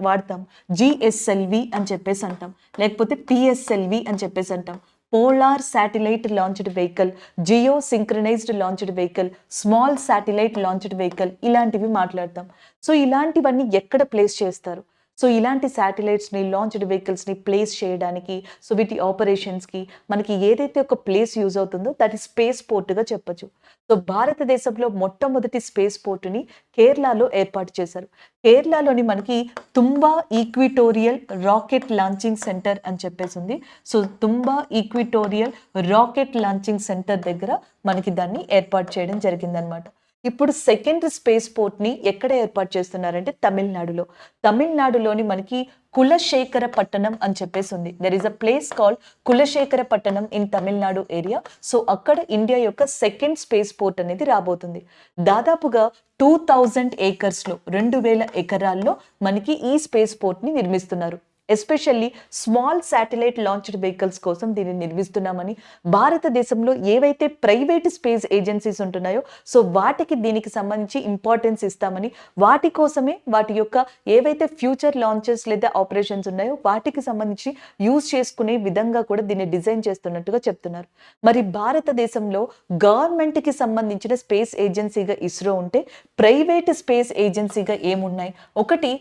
వాడతాం. జిఎస్ఎల్వి అని చెప్పేసి అంటాం. లేకపోతే పిఎస్ఎల్వి అని చెప్పేసి అంటాం. Polar satellite launched vehicle, geo synchronized launched vehicle, small satellite launched vehicle ఇలాంటివి మాట్లాడతాం. సో ఇలాంటివన్నీ ఎక్కడ ప్లేస్ చేస్తారు? సో ఇలాంటి శాటిలైట్స్‌ని, లాంచ్డ్ వెహికల్స్‌ని ప్లేస్ చేయడానికి, సో వీటి ఆపరేషన్స్‌కి మనకి ఏదైతే ఒక ప్లేస్ యూజ్ అవుతుందో దట్ ఈస్ స్పేస్ పోర్ట్‌గా చెప్పొచ్చు. సో భారతదేశంలో మొట్టమొదటి స్పేస్ పోర్ట్‌ని కేరళలో ఏర్పాటు చేశారు. కేరళలోని మనకి Thumba equatorial rocket launching centre అని చెప్పేసి ఉంది. So Thumba equatorial rocket launching centre దగ్గర మనకి దాన్ని ఏర్పాటు చేయడం జరిగిందనమాట. ఇప్పుడు సెకండ్ స్పేస్ పోర్ట్‌ని ఎక్కడ ఏర్పాటు చేస్తున్నారంటే తమిళనాడులో. తమిళనాడులోని మనకి కులశేఖర పట్టణం అని చెప్పేసి ఉంది. There is a place called Kulasekhara పట్టణం ఇన్ తమిళనాడు ఏరియా. సో అక్కడ ఇండియా యొక్క సెకండ్ స్పేస్ పోర్ట్ అనేది రాబోతుంది. దాదాపుగా 2000 ఏకర్స్‌లో 2000 ఎకరాల్లో మనకి ఈ స్పేస్ పోర్ట్‌ని నిర్మిస్తున్నారు. Especially small satellite launched vehicles కోసం దీన్ని నిర్మిస్తున్నామని, భారతదేశంలో ఏవైతే ప్రైవేట్ స్పేస్ ఏజెన్సీస్ ఉంటున్నాయో సో వాటికి దీనికి సంబంధించి ఇంపార్టెన్స్ ఇస్తామని, వాటి కోసమే వాటి యొక్క ఏవైతే ఫ్యూచర్ లాంచెస్ లేదా ఆపరేషన్స్ ఉన్నాయో వాటికి సంబంధించి యూజ్ చేసుకునే విధంగా కూడా దీన్ని డిజైన్ చేస్తున్నట్టుగా చెప్తున్నారు. మరి భారతదేశంలో గవర్నమెంట్‌కి సంబంధించిన స్పేస్ ఏజెన్సీగా ఇస్రో ఉంటే, ప్రైవేట్ స్పేస్ ఏజెన్సీగా ఏమున్నాయి? ఒకటి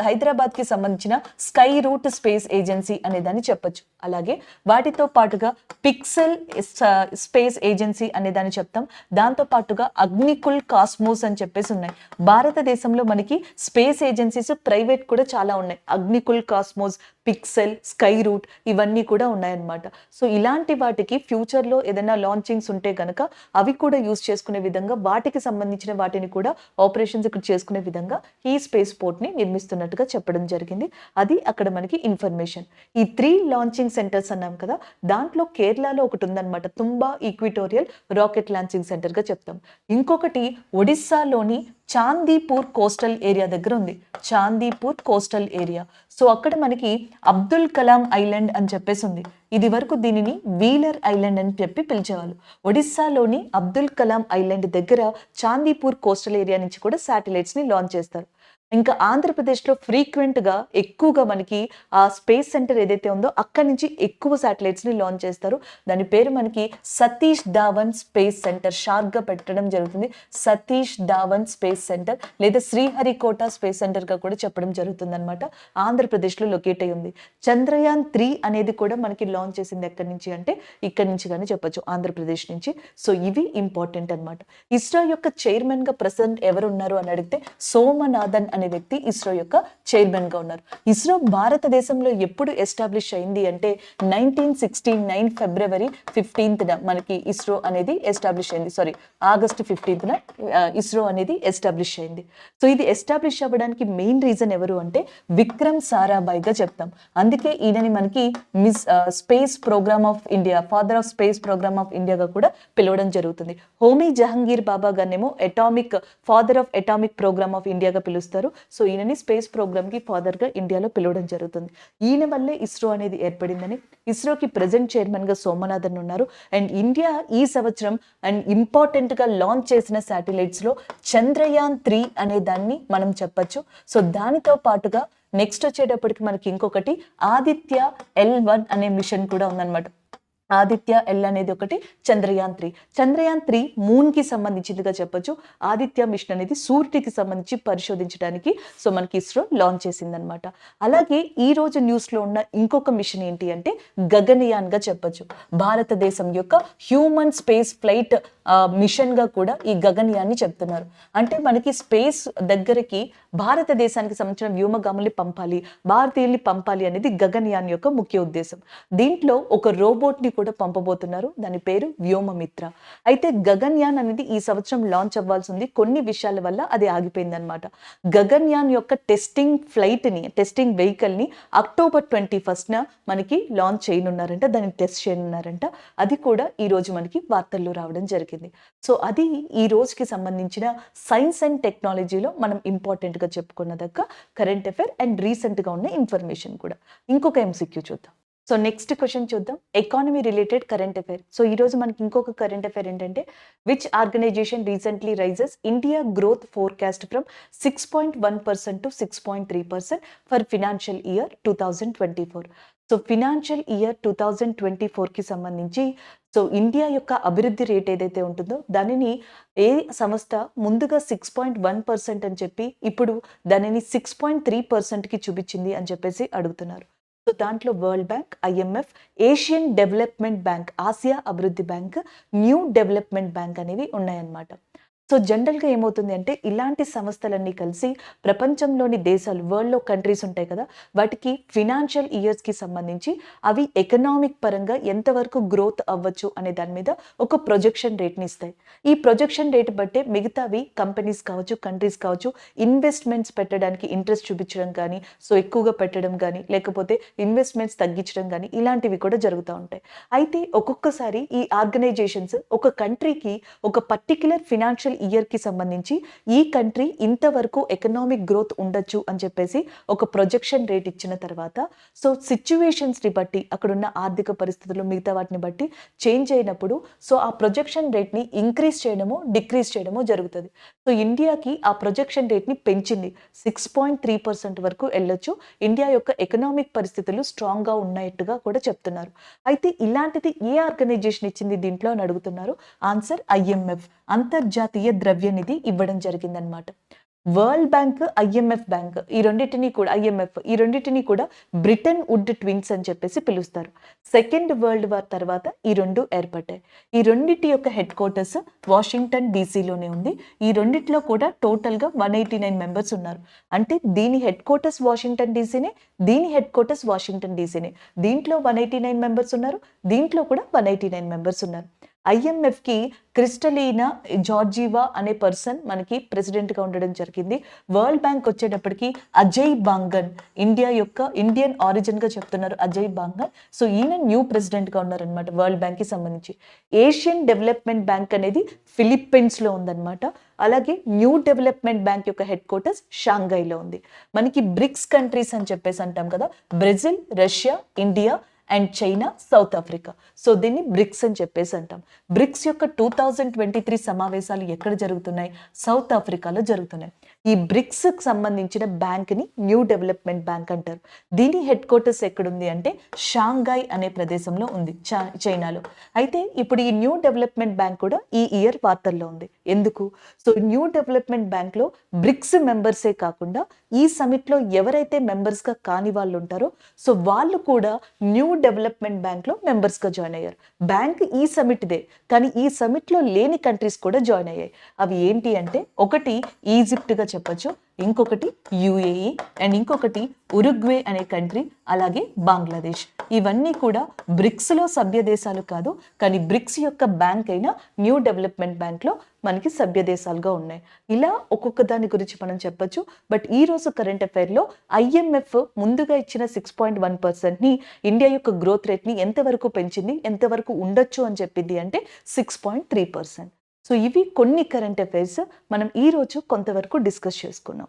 హైదరాబాద్‌కి సంబంధించిన స్కై రూట్ స్పేస్ ఏజెన్సీ అనేదాన్ని చెప్పొచ్చు. అలాగే వాటితో పాటుగా పిక్సెల్ స్పేస్ ఏజెన్సీ అనేదాన్ని చెప్తాం. దాంతో పాటుగా అగ్నికుల్ కాస్మోస్ అని చెప్పేసి ఉన్నాయి. భారతదేశంలో మనకి స్పేస్ ఏజెన్సీస్ ప్రైవేట్ కూడా చాలా ఉన్నాయి. అగ్నికుల్ కాస్మోస్, పిక్సెల్, స్కై రూట్ ఇవన్నీ కూడా ఉన్నాయన్నమాట. సో ఇలాంటి వాటికి ఫ్యూచర్లో ఏదైనా లాంచింగ్స్ ఉంటే కనుక అవి కూడా యూజ్ చేసుకునే విధంగా, వాటికి సంబంధించిన వాటిని కూడా ఆపరేషన్స్ ఇక్కడ చేసుకునే విధంగా ఈ స్పేస్ పోర్ట్‌ని నిర్మిస్తున్నట్టుగా చెప్పడం జరిగింది. అది అక్కడ మనకి ఇన్ఫర్మేషన్. ఈ 3 లాంచింగ్ సెంటర్స్ అన్నాం కదా, దాంట్లో కేరళలో ఒకటి ఉందన్నమాట. తుంబా ఈక్విటోరియల్ రాకెట్ లాంచింగ్ సెంటర్‌గా చెప్తాం. ఇంకొకటి ఒడిస్సాలోని చాందీపూర్ కోస్టల్ ఏరియా దగ్గర ఉంది. Chandipur coastal area. సో అక్కడ మనకి అబ్దుల్ కలాం ఐలాండ్ అని చెప్పేసి ఉంది. ఇది వరకు దీనిని వీలర్ ఐలాండ్ అని చెప్పి పిలిచేవాళ్ళు. ఒడిస్సాలోని అబ్దుల్ కలాం ఐలాండ్ దగ్గర చాందీపూర్ కోస్టల్ ఏరియా నుంచి కూడా శాటిలైట్స్‌ని లాంచ్ చేస్తారు. ఇంకా ఆంధ్రప్రదేశ్‌లో ఫ్రీక్వెంట్‌గా ఎక్కువగా మనకి ఆ స్పేస్ సెంటర్ ఏదైతే ఉందో అక్కడి నుంచి ఎక్కువ శాటిలైట్స్‌ని లాంచ్ చేస్తారు. దాని పేరు మనకి సతీష్ ధావన్ స్పేస్ సెంటర్, షార్ట్‌గా పెట్టడం జరుగుతుంది. సతీష్ ధావన్ స్పేస్ సెంటర్ లేదా శ్రీహరికోట స్పేస్ సెంటర్‌గా కూడా చెప్పడం జరుగుతుందన్నమాట. ఆంధ్రప్రదేశ్‌లో లొకేట్ అయి ఉంది. చంద్రయాన్ 3 అనేది కూడా మనకి లాంచ్ చేసింది ఎక్కడి నుంచి అంటే ఇక్కడి నుంచి గాని చెప్పొచ్చు, ఆంధ్రప్రదేశ్ నుంచి. సో ఇవి ఇంపార్టెంట్ అన్నమాట. ఇస్రో యొక్క చైర్మన్‌గా ప్రెజెంట్ ఎవరు ఉన్నారు అని అడిగితే సోమనాథన్ అనే అనే వ్యక్తి ఇస్రో యొక్క చైర్మన్ గా ఉన్నారు. ఇస్రో భారతదేశంలో ఎప్పుడు ఎస్టాబ్లిష్ అయింది అంటే 1969 ఫిబ్రవరి 15న మనకి ఇస్రో అనేది ఎస్టాబ్లిష్ అయింది. సారీ, ఆగస్టు 15న ఇస్రో అనేది ఎస్టాబ్లిష్ అయింది. సో ఇది ఎస్టాబ్లిష్ అవ్వడానికి మెయిన్ రీజన్ ఎవరు అంటే విక్రమ్ సారాభాయ్గా చెప్తాం. అందుకే ఈయనని మనకి space programme of India, father of space programme of ఇండియాగా కూడా పిలవడం జరుగుతుంది. హోమీ జహంగీర్ బాబా గానేమో father of atomic programme of ఇండియాగా పిలుస్తారు. సో ఈయనని స్పేస్ ప్రోగ్రామ్ కి ఫాదర్ గా ఇండియాలో పిలవడం జరుగుతుంది. ఈయన వల్లే ఇస్రో అనేది ఏర్పడిందని, ఇస్రోకి ప్రెసెంట్ చైర్మన్ గా సోమనాథన్ ఉన్నారు. అండ్ ఇండియా ఈ సంవత్సరం అండ్ ఇంపార్టెంట్ గా లాంచ్ చేసిన శాటిలైట్స్ లో చంద్రయాన్ 3 అనే దాన్ని మనం చెప్పొచ్చు. సో దానితో పాటుగా నెక్స్ట్ వచ్చేటప్పటికి మనకి ఇంకొకటి ఆదిత్య L1 అనే మిషన్ కూడా ఉందన్నమాట. ఆదిత్య L అనేది ఒకటి, చంద్రయాన్ 3. చంద్రయాన్ 3 మూన్ కి సంబంధించిందిగా చెప్పొచ్చు. ఆదిత్య మిషన్ అనేది సూర్యుడికి సంబంధించి పరిశోధించడానికి సో మనకి ఇస్రో లాంచ్ చేసిందనమాట. అలాగే ఈ రోజు న్యూస్ లో ఉన్న ఇంకొక మిషన్ ఏంటి అంటే గగనయాన్ గా చెప్పొచ్చు. భారతదేశం యొక్క హ్యూమన్ స్పేస్ ఫ్లైట్ మిషన్ గా కూడా ఈ గగనయాన్ని చెప్తున్నారు. అంటే మనకి స్పేస్ దగ్గరికి భారతదేశానికి సంబంధించిన వ్యోమగాముల్ని పంపాలి, భారతీయుల్ని పంపాలి అనేది గగనయాన్ యొక్క ముఖ్య ఉద్దేశం. దీంట్లో ఒక రోబోట్ ని కూడా పంపబోతున్నారు. దాని పేరు వ్యోమమిత్ర. అయితే గగన్యాన్ అనేది ఈ సంవత్సరం లాంచ్ అవ్వాల్సి ఉంది. కొన్ని విషయాల వల్ల అది ఆగిపోయింది అనమాట. గగన్యాన్ యొక్క టెస్టింగ్ వెహికల్ ని అక్టోబర్ 21న మనకి లాంచ్ చేయనున్నారంట, దాన్ని టెస్ట్ చేయనున్నారంట. అది కూడా ఈ రోజు మనకి వార్తల్లో రావడం జరిగింది. సో అది ఈ రోజుకి సంబంధించిన సైన్స్ అండ్ టెక్నాలజీలో మనం ఇంపార్టెంట్ గా చెప్పుకున్నదక్క కరెంట్ అఫైర్ అండ్ రీసెంట్ గా ఉన్న ఇన్ఫర్మేషన్ కూడా. ఇంకొక MCQ చూద్దాం. సో నెక్స్ట్ క్వశ్చన్ చూద్దాం, economy related current affair. So ఈ రోజు మనకి ఇంకొక కరెంట్ అఫైర్ ఏంటంటే which organisation recently raises India growth forecast from 6.1% to 6.3% for financial year 2024. So financial year 2024కి సంబంధించి సో ఇండియా యొక్క అభివృద్ధి రేట్ ఏదైతే ఉంటుందో దానిని ఏ సంస్థ ముందుగా 6.1% అని చెప్పి ఇప్పుడు దానిని 6.3%కి చూపించింది అని చెప్పేసి అడుగుతున్నారు. సో దాంట్లో world bank, IMF, Asian development bank, Asia అభివృద్ధి బ్యాంక్, న్యూ డెవలప్మెంట్ బ్యాంక్ అనేవి ఉన్నాయన్నమాట. సో జనరల్గా ఏమవుతుంది అంటే ఇలాంటి సంస్థలన్నీ కలిసి ప్రపంచంలోని దేశాలు, వరల్డ్లో కంట్రీస్ ఉంటాయి కదా, వాటికి ఫినాన్షియల్ ఇయర్స్కి సంబంధించి అవి ఎకనామిక్ పరంగా ఎంతవరకు గ్రోత్ అవ్వచ్చు అనే దాని మీద ఒక ప్రొజెక్షన్ రేట్ని ఇస్తాయి. ఈ ప్రొజెక్షన్ రేట్ బట్టే మిగతావి కంపెనీస్ కావచ్చు, కంట్రీస్ కావచ్చు, ఇన్వెస్ట్మెంట్స్ పెట్టడానికి ఇంట్రెస్ట్ చూపించడం కానీ, సో ఎక్కువగా పెట్టడం కానీ, లేకపోతే ఇన్వెస్ట్మెంట్స్ తగ్గించడం కానీ ఇలాంటివి కూడా జరుగుతూ ఉంటాయి. అయితే ఒక్కొక్కసారి ఈ ఆర్గనైజేషన్స్ ఒక కంట్రీకి ఒక పర్టిక్యులర్ ఫినాన్షియల్ ఇయర్ కి సంబంధించి ఈ కంట్రీ ఇంతవరకు ఎకనామిక్ గ్రోత్ ఉండొచ్చు అని చెప్పేసి ఒక ప్రొజెక్షన్ రేట్ ఇచ్చిన తర్వాత సో సిచ్యువేషన్స్ ని బట్టి, అక్కడున్న ఆర్థిక పరిస్థితులు మిగతా వాటిని బట్టి చేంజ్ అయినప్పుడు సో ఆ ప్రొజెక్షన్ రేట్ ని ఇంక్రీజ్ చేయడమో డిక్రీజ్ చేయడమో జరుగుతుంది. సో ఇండియాకి ఆ ప్రొజెక్షన్ రేట్ ని పెంచింది, 6.3% వరకు వెళ్ళొచ్చు. ఇండియా యొక్క ఎకనామిక్ పరిస్థితులు స్ట్రాంగ్ గా ఉన్నట్టుగా కూడా చెప్తున్నారు. అయితే ఇలాంటిది ఏ ఆర్గనైజేషన్ ఇచ్చింది దీంట్లో అని అడుగుతున్నారు. ఆన్సర్ IMF, అంతర్జాతీయ ద్రవ్య నిధి ఇవ్వడం జరిగిందనమాట. వరల్డ్ బ్యాంక్, IMF బ్యాంక్ ఈ రెండింటిని కూడా బ్రిటన్ వుడ్ ట్విన్స్ అని చెప్పేసి పిలుస్తారు. సెకండ్ వరల్డ్ వార్ తర్వాత ఈ రెండు ఏర్పడ్డాయి. ఈ రెండింటి యొక్క హెడ్ క్వార్టర్స్ వాషింగ్టన్ DCలోనే ఉంది. ఈ రెండిట్లో కూడా టోటల్గా 189 మెంబర్స్ ఉన్నారు. అంటే దీని హెడ్ క్వార్టర్స్ వాషింగ్టన్ DCనే, దీని హెడ్ క్వార్టర్స్ వాషింగ్టన్ DCనే. దీంట్లో 189 మెంబర్స్ ఉన్నారు, దీంట్లో కూడా 189 మెంబర్స్ ఉన్నారు. IMF కి క్రిస్టలీనా జార్జివా అనే పర్సన్ మనకి ప్రెసిడెంట్ గా ఉండడం జరిగింది. వరల్డ్ బ్యాంక్ వచ్చేటప్పటికి అజయ్ బాంగన్, ఇండియన్ ఆరిజిన్ గా చెప్తున్నారు అజయ్ బాంగన్. సో ఈయన న్యూ ప్రెసిడెంట్ గా ఉన్నారనమాట వరల్డ్ బ్యాంక్ కి సంబంధించి. ఏషియన్ డెవలప్మెంట్ బ్యాంక్ అనేది ఫిలిప్పీన్స్ లో ఉందన్నమాట. అలాగే న్యూ డెవలప్మెంట్ బ్యాంక్ యొక్క హెడ్ క్వార్టర్స్ షాంఘైలో ఉంది. మనకి బ్రిక్స్ కంట్రీస్ అని చెప్పేసి అంటాం కదా, Brazil, Russia, India and China, south Africa. So దీన్ని బ్రిక్స్ అని చెప్పేసి అంటాం. బ్రిక్స్ యొక్క 2023 సమావేశాలు ఎక్కడ జరుగుతున్నాయి? సౌత్ ఆఫ్రికాలో జరుగుతున్నాయి. ఈ బ్రిక్స్ కి సంబంధించిన బ్యాంక్ ని న్యూ డెవలప్మెంట్ బ్యాంక్ అంటారు. దీని హెడ్ క్వార్టర్స్ ఎక్కడుంది అంటే షాంఘై అనే ప్రదేశంలో ఉంది, చైనాలో. అయితే ఇప్పుడు ఈ న్యూ డెవలప్మెంట్ బ్యాంక్ కూడా ఈ ఇయర్ వార్తల్లో ఉంది. ఎందుకు? సో న్యూ డెవలప్మెంట్ బ్యాంక్ లో బ్రిక్స్ మెంబర్సే కాకుండా ఈ సమిట్ లో ఎవరైతే మెంబర్స్ గా కాని వాళ్ళు ఉంటారో సో వాళ్ళు కూడా న్యూ డెవలప్మెంట్ బ్యాంక్లో మెంబర్స్గా జాయిన్ అయ్యారు. బ్యాంక్ ఈ సమిట్దే, కానీ ఈ సమిట్లో లేని కంట్రీస్ కూడా జాయిన్ అయ్యాయి. అవి ఏంటి అంటే, ఒకటి ఈజిప్ట్గా చెప్పొచ్చు, ఇంకొకటి యుఏఈ అండ్ ఇంకొకటి ఉరుగ్వే అనే కంట్రీ, అలాగే బంగ్లాదేశ్. ఇవన్నీ కూడా బ్రిక్స్లో సభ్య దేశాలు కాదు, కానీ బ్రిక్స్ యొక్క బ్యాంక్ అయిన న్యూ డెవలప్మెంట్ బ్యాంక్లో మనకి సభ్య దేశాలుగా ఉన్నాయి. ఇలా ఒక్కొక్క దాని గురించి మనం చెప్పొచ్చు. బట్ ఈ రోజు కరెంట్ అఫైర్లో IMF ముందుగా ఇచ్చిన 6.1%ని ఇండియా యొక్క గ్రోత్ రేట్ని ఎంతవరకు పెంచింది, ఎంతవరకు ఉండొచ్చు అని చెప్పింది అంటే 6.3%. సో ఇవి కొన్ని కరెంట్ అఫైర్స్ మనం ఈ రోజు కొంతవరకు డిస్కస్ చేసుకున్నాం.